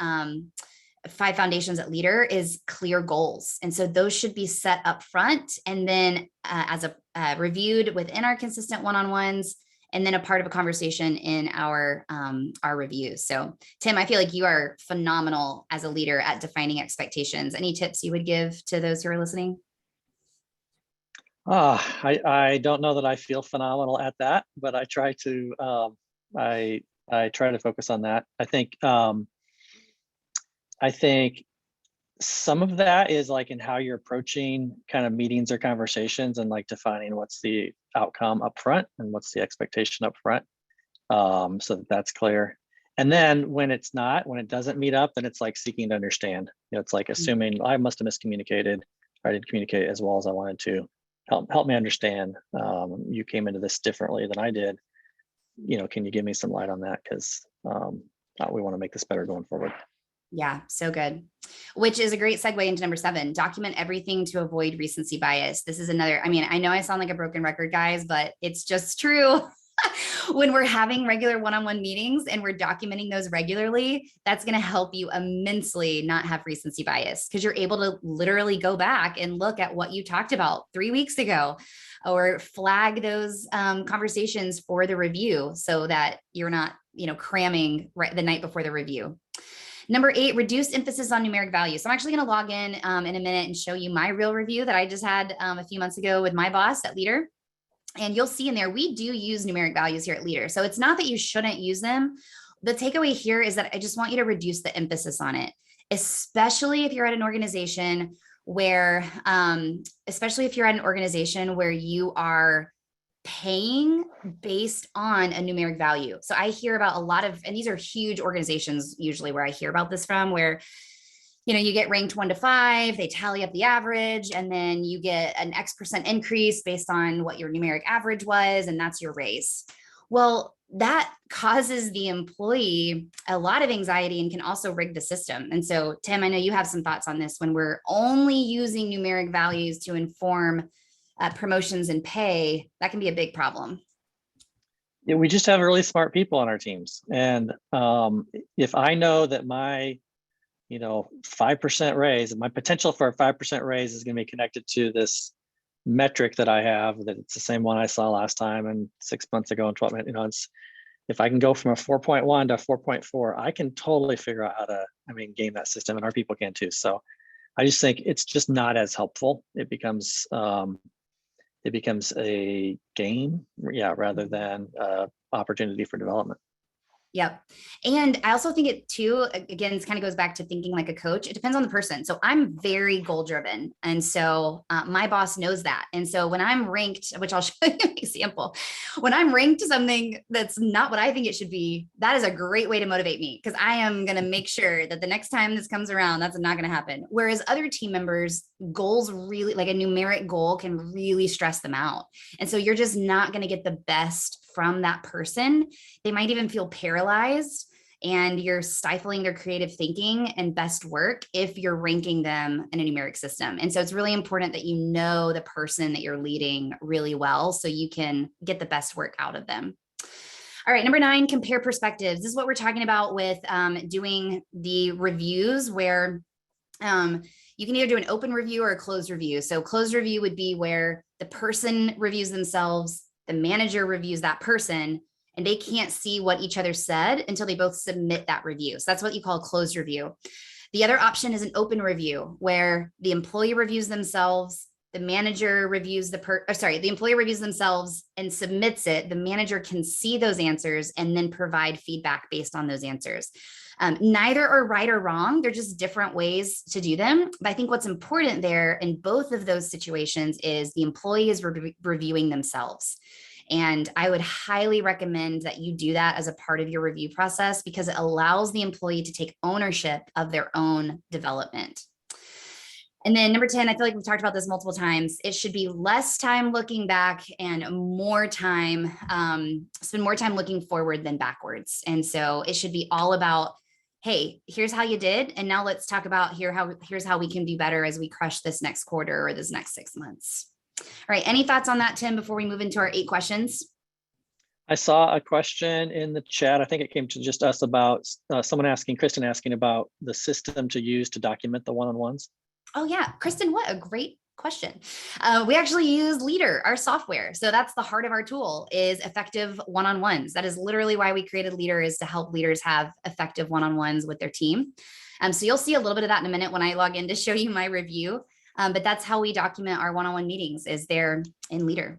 5 foundations at Leadr is clear goals. And so those should be set up front and then as a reviewed within our consistent one-on-ones, and then a part of a conversation in our reviews. So Tim, I feel like you are phenomenal as a leader at defining expectations. Any tips you would give to those who are listening? I don't know that I feel phenomenal at that, but I try to I try to focus on that. I think some of that is like in how you're approaching kind of meetings or conversations, and like defining what's the outcome up front and what's the expectation up front, so that that's clear. And then when it doesn't meet up, then it's like seeking to understand. It's like assuming I must have miscommunicated, or I didn't communicate as well as I wanted to. Help me understand. You came into this differently than I did. Can you give me some light on that? Because we want to make this better going forward. Yeah, so good. Which is a great segue into number 7, document everything to avoid recency bias. This is another, I know I sound like a broken record, guys, but it's just true. When we're having regular one-on-one meetings and we're documenting those regularly, that's going to help you immensely not have recency bias, because you're able to literally go back and look at what you talked about 3 weeks ago, or flag those conversations for the review so that you're not, cramming right the night before the review. Number 8, reduce emphasis on numeric value. So I'm actually going to log in a minute and show you my real review that I just had a few months ago with my boss at Leadr. And you'll see in there, we do use numeric values here at Leadr. So it's not that you shouldn't use them. The takeaway here is that I just want you to reduce the emphasis on it, especially if you're at an organization where, you are paying based on a numeric value. So I hear about a lot of, and these are huge organizations usually where I hear about this from, where you get ranked 1 to 5, they tally up the average, and then you get an X% increase based on what your numeric average was, and that's your raise. Well, that causes the employee a lot of anxiety and can also rig the system. And so, Tim, I know you have some thoughts on this. When we're only using numeric values to inform promotions and pay, that can be a big problem. Yeah, we just have really smart people on our teams. And if I know that my 5% raise, my potential for a 5% raise is going to be connected to this metric that I have, that it's the same one I saw last time and 6 months ago and 12 months, if I can go from a 4.1 to a 4.4, I can totally figure out how to, game that system, and our people can too. So I just think it's just not as helpful. It becomes a game, rather than opportunity for development. Yep. And I also think it too, again, this kind of goes back to thinking like a coach. It depends on the person. So I'm very goal driven. And so my boss knows that. And so when I'm ranked, which I'll show you an example, when I'm ranked something that's not what I think it should be, that is a great way to motivate me, because I am going to make sure that the next time this comes around, that's not going to happen. Whereas other team members, goals really, like a numeric goal, can really stress them out. And so you're just not going to get the best from that person. They might even feel paralyzed, and you're stifling their creative thinking and best work if you're ranking them in a numeric system. And so it's really important that you know the person that you're leading really well, so you can get the best work out of them. All right, number 9, compare perspectives. This is what we're talking about with doing the reviews, where you can either do an open review or a closed review. So closed review would be where the person reviews themselves, the manager reviews that person, and they can't see what each other said until they both submit that review. So that's what you call a closed review. The other option is an open review, where the employee reviews themselves, the manager reviews the employee reviews themselves and submits it. The manager can see those answers and then provide feedback based on those answers. Neither are right or wrong. They're just different ways to do them. But I think what's important there in both of those situations is the employee is reviewing themselves. And I would highly recommend that you do that as a part of your review process, because it allows the employee to take ownership of their own development. And then number 10, I feel like we've talked about this multiple times. It should be less time looking back and more time, spend more time looking forward than backwards. And so it should be all about, hey, here's how you did. And now let's talk about here's how we can do better as we crush this next quarter or this next 6 months. All right. Any thoughts on that, Tim, before we move into our 8 questions? I saw a question in the chat. I think it came to just us about Kristen asking about the system to use to document the one-on-ones. Oh yeah, Kristen, what a great question. We actually use Leadr, our software. So that's the heart of our tool is effective one-on-ones. That is literally why we created Leadr, is to help leaders have effective one-on-ones with their team. So you'll see a little bit of that in a minute when I log in to show you my review. But that's how we document our one-on-one meetings, is there in Leadr.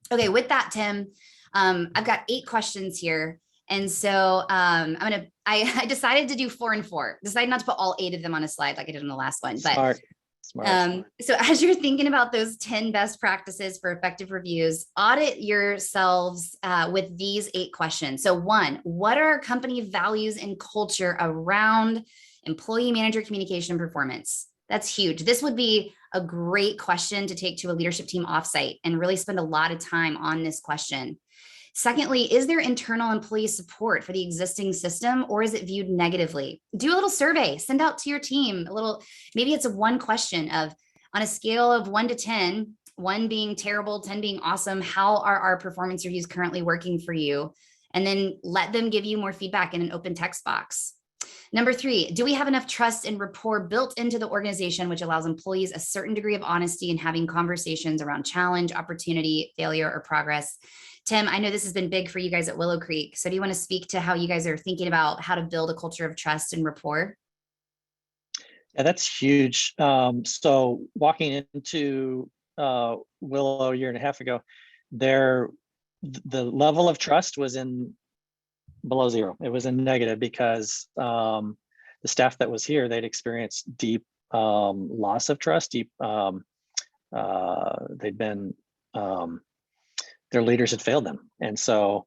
Okay, with that, Tim, I've got 8 questions here. And so I decided to do 4 and 4, decided not to put all 8 of them on a slide like I did on the last one. But Smart. So as you're thinking about those 10 best practices for effective reviews, audit yourselves with these 8 questions. So 1, what are our company values and culture around employee manager communication and performance? That's huge. This would be a great question to take to a leadership team offsite and really spend a lot of time on this question. Secondly, is there internal employee support for the existing system, or is it viewed negatively? Do a little survey, send out to your team maybe it's a 1 question of, on a scale of 1 to 10, 1 being terrible, 10 being awesome, how are our performance reviews currently working for you? And then let them give you more feedback in an open text box. Number 3, do we have enough trust and rapport built into the organization, which allows employees a certain degree of honesty in having conversations around challenge, opportunity, failure, or progress? Tim, I know this has been big for you guys at Willow Creek. So do you want to speak to how you guys are thinking about how to build a culture of trust and rapport? Yeah, that's huge. So walking into Willow a year and a half ago, the level of trust was in below 0. It was in negative because the staff that was here, they'd experienced deep loss of trust. They'd been their leaders had failed them. And so,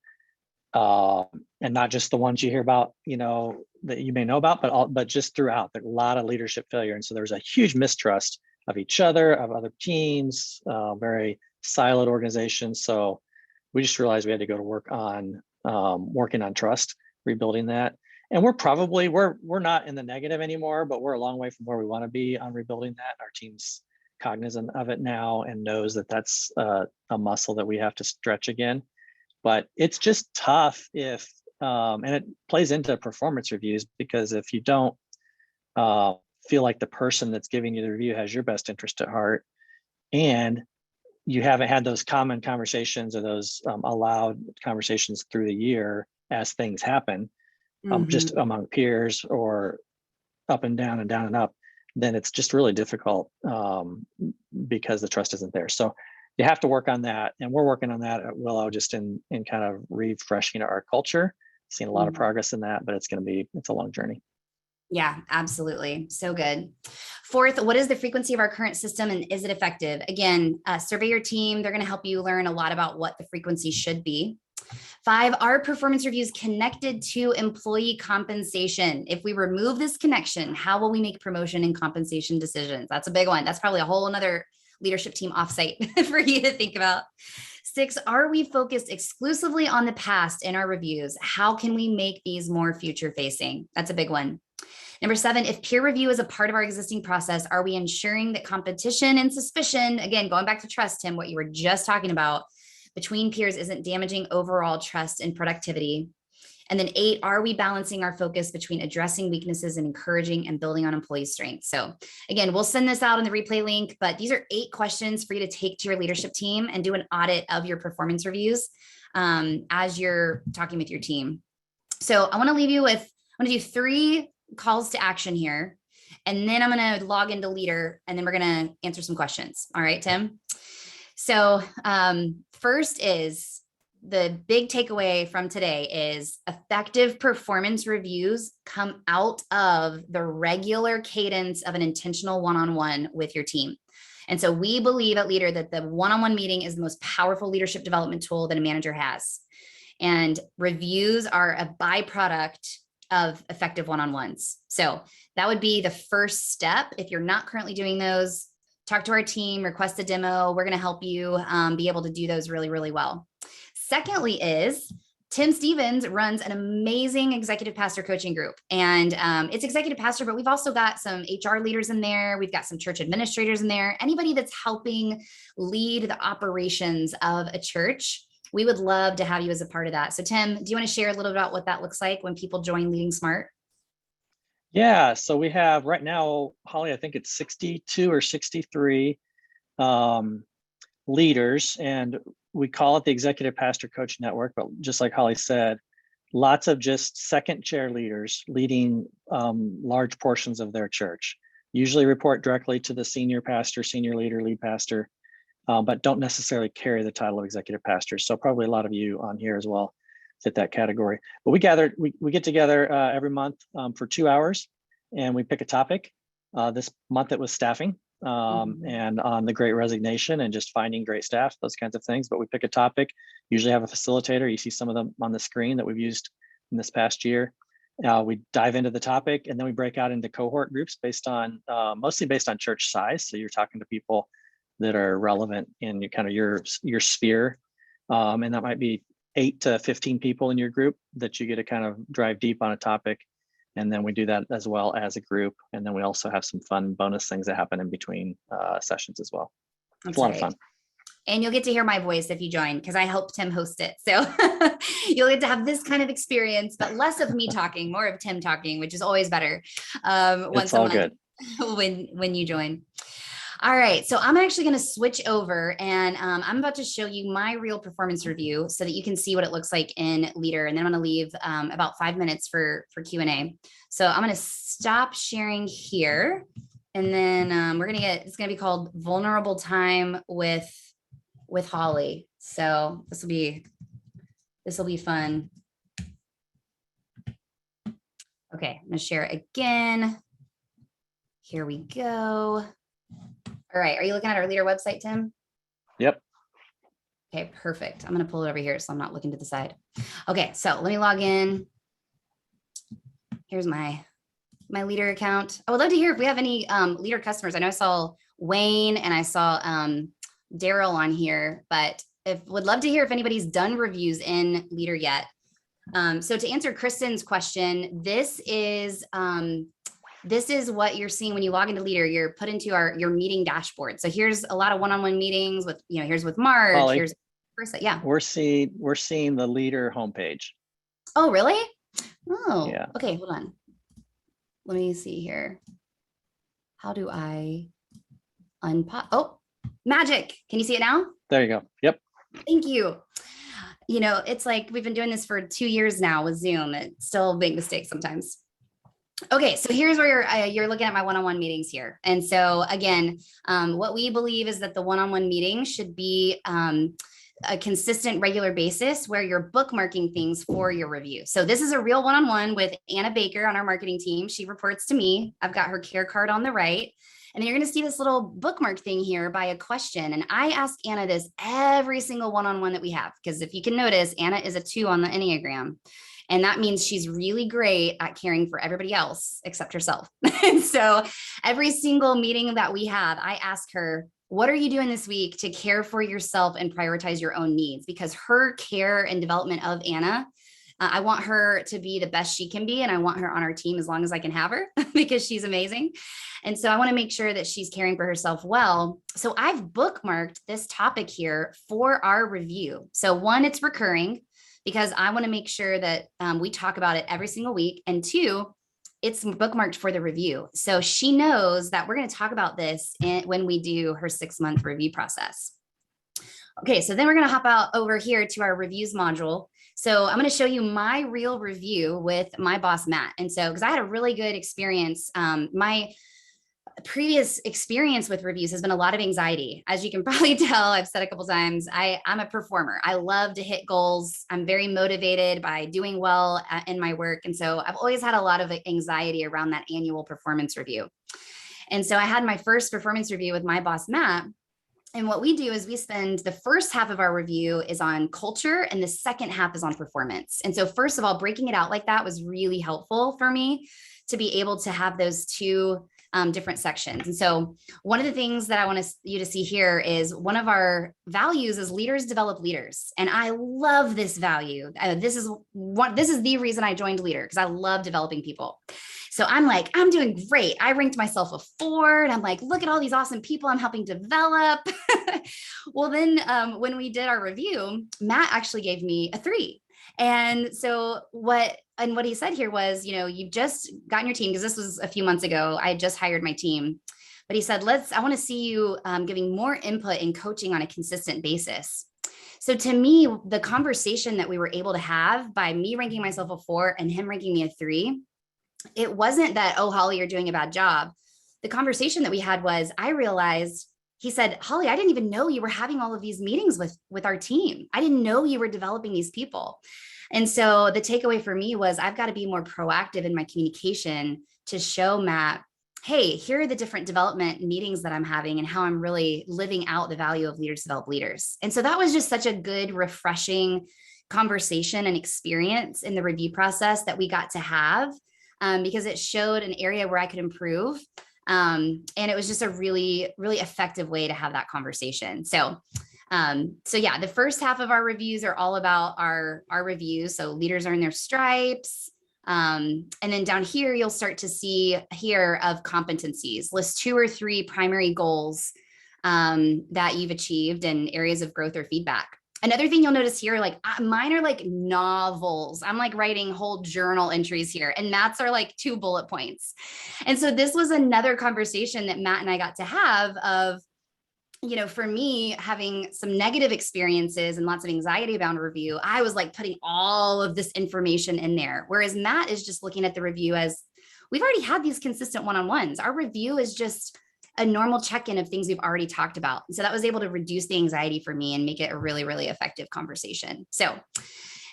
and not just the ones you hear about, that you may know about, but just throughout, a lot of leadership failure. And so there was a huge mistrust of each other, of other teams, very siloed organizations. So we just realized we had to go to work on working on trust, rebuilding that. And we're not in the negative anymore, but we're a long way from where we want to be on rebuilding that. Our team's cognizant of it now and knows that that's a muscle that we have to stretch again. But it's just tough if, and it plays into performance reviews, because if you don't feel like the person that's giving you the review has your best interest at heart, and you haven't had those common conversations or those allowed conversations through the year as things happen, just among peers or up and down and down and up, then it's just really difficult because the trust isn't there. So you have to work on that. And we're working on that at Willow, just in kind of refreshing our culture, seeing a lot of progress in that, but it's a long journey. Yeah, absolutely. So good. 4th, what is the frequency of our current system and is it effective? Again, survey your team. They're going to help you learn a lot about what the frequency should be. 5, are performance reviews connected to employee compensation? If we remove this connection, how will we make promotion and compensation decisions? That's a big one. That's probably a whole another leadership team offsite for you to think about. 6, are we focused exclusively on the past in our reviews? How can we make these more future facing? That's a big one. Number 7, if peer review is a part of our existing process, are we ensuring that competition and suspicion, again, going back to trust, Tim, what you were just talking about, between peers isn't damaging overall trust and productivity? And then 8, are we balancing our focus between addressing weaknesses and encouraging and building on employee strengths? So again, we'll send this out in the replay link, but these are 8 questions for you to take to your leadership team and do an audit of your performance reviews as you're talking with your team. So I want to leave you with, I'm going to do 3 calls to action here, and then I'm going to log into Leadr, and then we're going to answer some questions. All right, Tim? So first is, the big takeaway from today is effective performance reviews come out of the regular cadence of an intentional one-on-one with your team. And so we believe at Leadr that the one-on-one meeting is the most powerful leadership development tool that a manager has. And reviews are a byproduct of effective one-on-ones. So that would be the first step. If you're not currently doing those, talk to our team, request a demo. We're going to help you be able to do those really, really well. Secondly is Tim Stevens runs an amazing executive pastor coaching group, and it's executive pastor, but we've also got some HR leaders in there. We've got some church administrators in there. Anybody that's helping lead the operations of a church, we would love to have you as a part of that. So Tim, do you want to share a little about what that looks like when people join Leading Smart? Yeah, so we have right now, Holly, I think it's 62 or 63 leaders, and we call it the Executive Pastor Coach Network, but just like Holly said, lots of just second chair leaders leading large portions of their church, usually report directly to the senior pastor, senior leader, lead pastor, but don't necessarily carry the title of executive pastor. So probably a lot of you on here as well fit that category. But we get together every month for 2 hours, and we pick a topic. This month it was staffing, and on the Great Resignation and just finding great staff, those kinds of things. But we pick a topic, usually have a facilitator. You see some of them on the screen that we've used in this past year. We dive into the topic, and then we break out into cohort groups based on mostly based on church size. So you're talking to people that are relevant in your sphere, and that might be 8 to 15 people in your group that you get to kind of drive deep on a topic. And then we do that as well as a group. And then we also have some fun bonus things that happen in between sessions as well. It's a lot of fun. And you'll get to hear my voice if you join, because I helped Tim host it. So you'll get to have this kind of experience, but less of me talking, more of Tim talking, which is always better. Once a month good. when you join. All right, so I'm actually going to switch over, and I'm about to show you my real performance review so that you can see what it looks like in Leadr, and then I'm going to leave about 5 minutes for Q&A. So I'm going to stop sharing here, and then it's going to be called Vulnerable Time with Holly. So this will be fun. Okay, I'm going to share it again. Here we go. All right. Are you looking at our Leadr website, Tim? Yep. Okay, perfect. I'm going to pull it over here so I'm not looking to the side. Okay, so let me log in. Here's my Leadr account. I would love to hear if we have any Leadr customers. I know I saw Wayne and I saw Daryl on here, but would love to hear if anybody's done reviews in Leadr yet. So to answer Kristen's question, this is what you're seeing when you log into Leadr. You're put into your meeting dashboard. So here's a lot of one-on-one meetings with, here's with Mark. Holly, here's yeah. We're seeing the Leadr homepage. Oh, really? Oh, yeah. Okay, hold on. Let me see here. How do I unpop? Oh, magic. Can you see it now? There you go. Yep. Thank you. It's like we've been doing this for 2 years now with Zoom. It's still a big mistake sometimes. Okay, so here's where you're looking at my one-on-one meetings here. And so again, what we believe is that the one-on-one meeting should be a consistent, regular basis where you're bookmarking things for your review. So this is a real one-on-one with Anna Baker on our marketing team. She reports to me. I've got her care card on the right. And then you're going to see this little bookmark thing here by a question. And I ask Anna this every single one-on-one that we have, because if you can notice, Anna is a 2 on the Enneagram. And that means she's really great at caring for everybody else except herself. And so every single meeting that we have, I ask her, what are you doing this week to care for yourself and prioritize your own needs? Because her care and development of Anna, I want her to be the best she can be. And I want her on our team as long as I can have her because she's amazing. And so I want to make sure that she's caring for herself well. So I've bookmarked this topic here for our review. So 1, it's recurring, because I want to make sure that we talk about it every single week. And 2, it's bookmarked for the review. So she knows that we're going to talk about this when we do her 6-month review process. Okay, so then we're going to hop out over here to our reviews module. So I'm going to show you my real review with my boss, Matt. And so, because I had a really good experience, my previous experience with reviews has been a lot of anxiety. As you can probably tell, I've said a couple times, I'm a performer. I love to hit goals. I'm very motivated by doing well in my work. And so I've always had a lot of anxiety around that annual performance review. And so I had my first performance review with my boss, Matt. And what we do is we spend the first half of our review is on culture and the second half is on performance. And so first of all, breaking it out like that was really helpful for me to be able to have those two different sections. And so one of the things that I want you to see here is one of our values is leaders develop leaders. And I love this value. This is the reason I joined Leadr, because I love developing people. So I'm like, I'm doing great. I ranked myself a 4 and I'm like, look at all these awesome people I'm helping develop. Well, then when we did our review, Matt actually gave me a 3. And so what he said here was, you've just gotten your team, because this was a few months ago. I just hired my team, but he said, I want to see you giving more input and coaching on a consistent basis. So to me, the conversation that we were able to have by me ranking myself a 4 and him ranking me a 3, it wasn't that, oh, Holly, you're doing a bad job. The conversation that we had was, I realized, he said, Holly, I didn't even know you were having all of these meetings with our team. I didn't know you were developing these people. And so the takeaway for me was, I've got to be more proactive in my communication to show Matt, hey, here are the different development meetings that I'm having and how I'm really living out the value of leaders develop leaders. And so that was just such a good, refreshing conversation and experience in the review process that we got to have, because it showed an area where I could improve. And it was just a really, really effective way to have that conversation. So yeah, the first half of our reviews are all about our reviews. So leaders earn their stripes. And then down here, you'll start to see here of competencies, list 2 or 3 primary goals that you've achieved and areas of growth or feedback. Another thing you'll notice here, like mine are like novels. I'm like writing whole journal entries here, and Matt's are like 2 bullet points. And so this was another conversation that Matt and I got to have of, for me, having some negative experiences and lots of anxiety about a review, I was like putting all of this information in there. Whereas Matt is just looking at the review as, we've already had these consistent one-on-ones. Our review is just a normal check-in of things we've already talked about. And so that was able to reduce the anxiety for me and make it a really, really effective conversation. So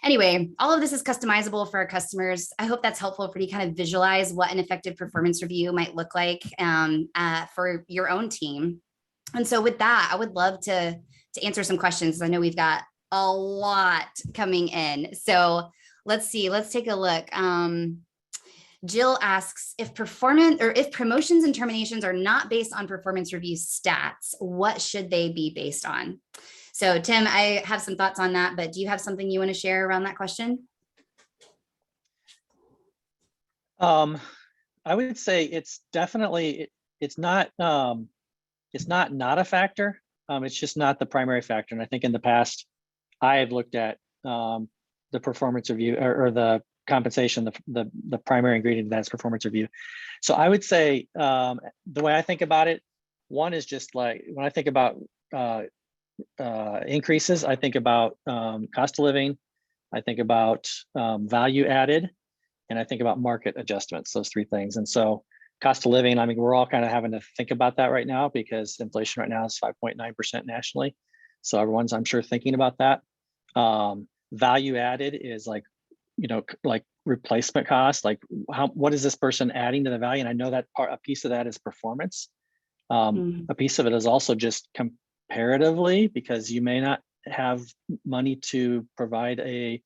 anyway, all of this is customizable for our customers. I hope that's helpful for you to kind of visualize what an effective performance review might look like for your own team. And so with that, I would love to answer some questions. I know we've got a lot coming in. So let's see, let's take a look. Jill asks, if promotions and terminations are not based on performance review stats, what should they be based on? So Tim, I have some thoughts on that, but do you have something you want to share around that question? I would say it's definitely, it's not a factor. It's just not the primary factor. And I think in the past, I have looked at the performance review or the compensation, the primary ingredient of that is performance review. So I would say the way I think about it, one is just like when I think about increases, I think about cost of living, I think about value added, and I think about market adjustments, those 3 things. And so cost of living, I mean, we're all kind of having to think about that right now because inflation right now is 5.9% nationally. So everyone's, I'm sure, thinking about that. Value added is like, like replacement cost, like what is this person adding to the value? And I know that a piece of that is performance. A piece of it is also just comparatively, because you may not have money to provide a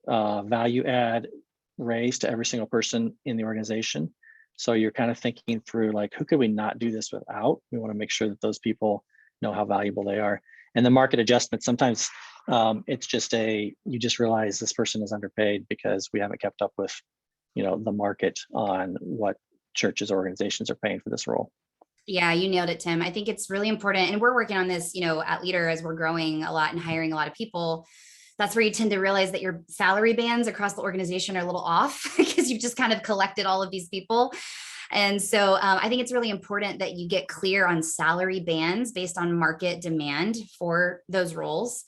value add raise to every single person in the organization. So you're kind of thinking through like, who could we not do this without? We want to make sure that those people know how valuable they are. And the market adjustment, sometimes it's just you just realize this person is underpaid because we haven't kept up with, the market on what churches or organizations are paying for this role. Yeah, you nailed it, Tim. I think it's really important. And we're working on this, at Leadr as we're growing a lot and hiring a lot of people. That's where you tend to realize that your salary bands across the organization are a little off because you've just kind of collected all of these people. And so I think it's really important that you get clear on salary bands based on market demand for those roles.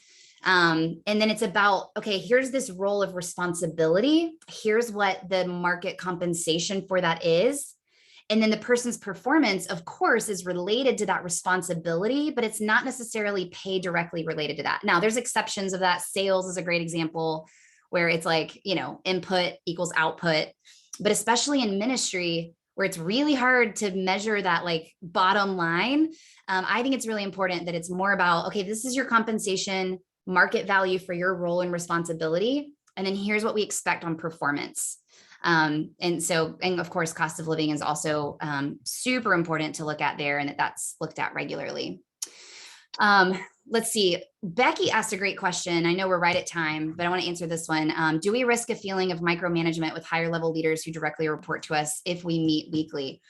And then it's about, okay, here's this role of responsibility. Here's what the market compensation for that is. And then the person's performance, of course, is related to that responsibility, but it's not necessarily paid directly related to that. Now, there's exceptions of that. Sales is a great example where it's like, input equals output. But especially in ministry, where it's really hard to measure that like bottom line, I think it's really important that it's more about, okay, this is your compensation market value for your role and responsibility. And then here's what we expect on performance. And of course, cost of living is also super important to look at there, and that's looked at regularly. Let's see. Becky asked a great question. I know we're right at time, but I want to answer this one. Do we risk a feeling of micromanagement with higher level leaders who directly report to us if we meet weekly?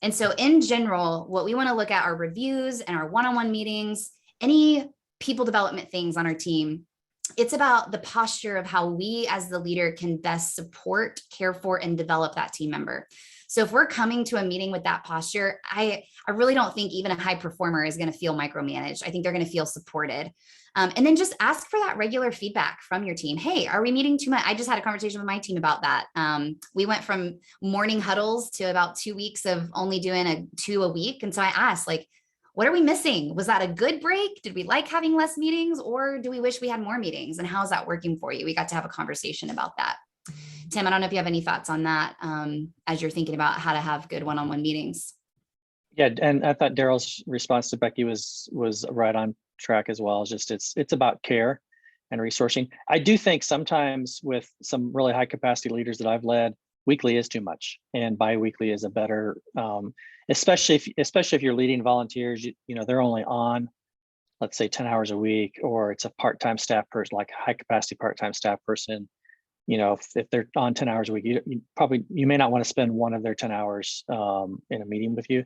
And so in general, what we want to look at are reviews and our one-on-one meetings, any people development things on our team. It's about the posture of how we as the leader can best support, care for, and develop that team member. So if we're coming to a meeting with that posture, I really don't think even a high performer is going to feel micromanaged. I think they're going to feel supported. And then just ask for that regular feedback from your team. Hey, are we meeting too much? I just had a conversation with my team about that. We went from morning huddles to about 2 weeks of only doing 2 a week. And so I asked, like, what are we missing? Was that a good break? Did we like having less meetings, or do we wish we had more meetings? And how's that working for you? We got to have a conversation about that. Tim, I don't know if you have any thoughts on that as you're thinking about how to have good one-on-one meetings. Yeah, and I thought Daryl's response to Becky was right on track as well. It's about care and resourcing. I do think sometimes with some really high capacity leaders that I've led, weekly is too much, and biweekly is a better, especially if you're leading volunteers. You know, they're only on, let's say, 10 hours a week, or it's a part-time staff person, like a high capacity part-time staff person. You know, if they're on 10 hours a week, you may not want to spend one of their 10 hours in a meeting with you,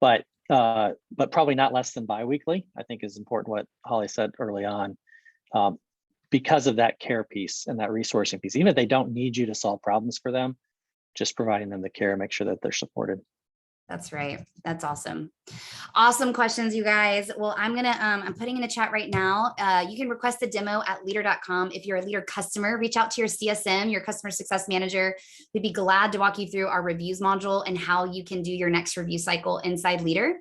but probably not less than biweekly, I think is important, what Holly said early on, because of that care piece and that resourcing piece. Even if they don't need you to solve problems for them, just providing them the care, make sure that they're supported. That's right. That's awesome. Awesome questions, you guys. Well, I'm putting in the chat right now. You can request a demo at leadr.com. If you're a Leadr customer, reach out to your CSM, your customer success manager. We'd be glad to walk you through our reviews module and how you can do your next review cycle inside Leadr.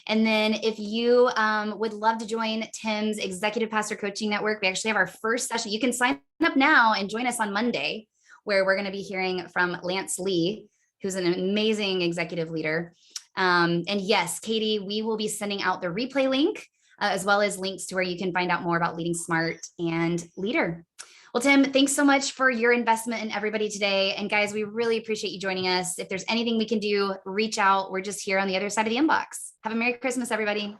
And then if you would love to join Tim's Executive Pastor Coaching Network, we actually have our first session. You can sign up now and join us on Monday, where we're going to be hearing from Lance Lee, who's an amazing executive leader. And yes, Katie, we will be sending out the replay link, as well as links to where you can find out more about Leading Smart and Leadr. Well, Tim, thanks so much for your investment in everybody today. And guys, we really appreciate you joining us. If there's anything we can do, reach out. We're just here on the other side of the inbox. Have a Merry Christmas, everybody.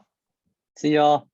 See y'all.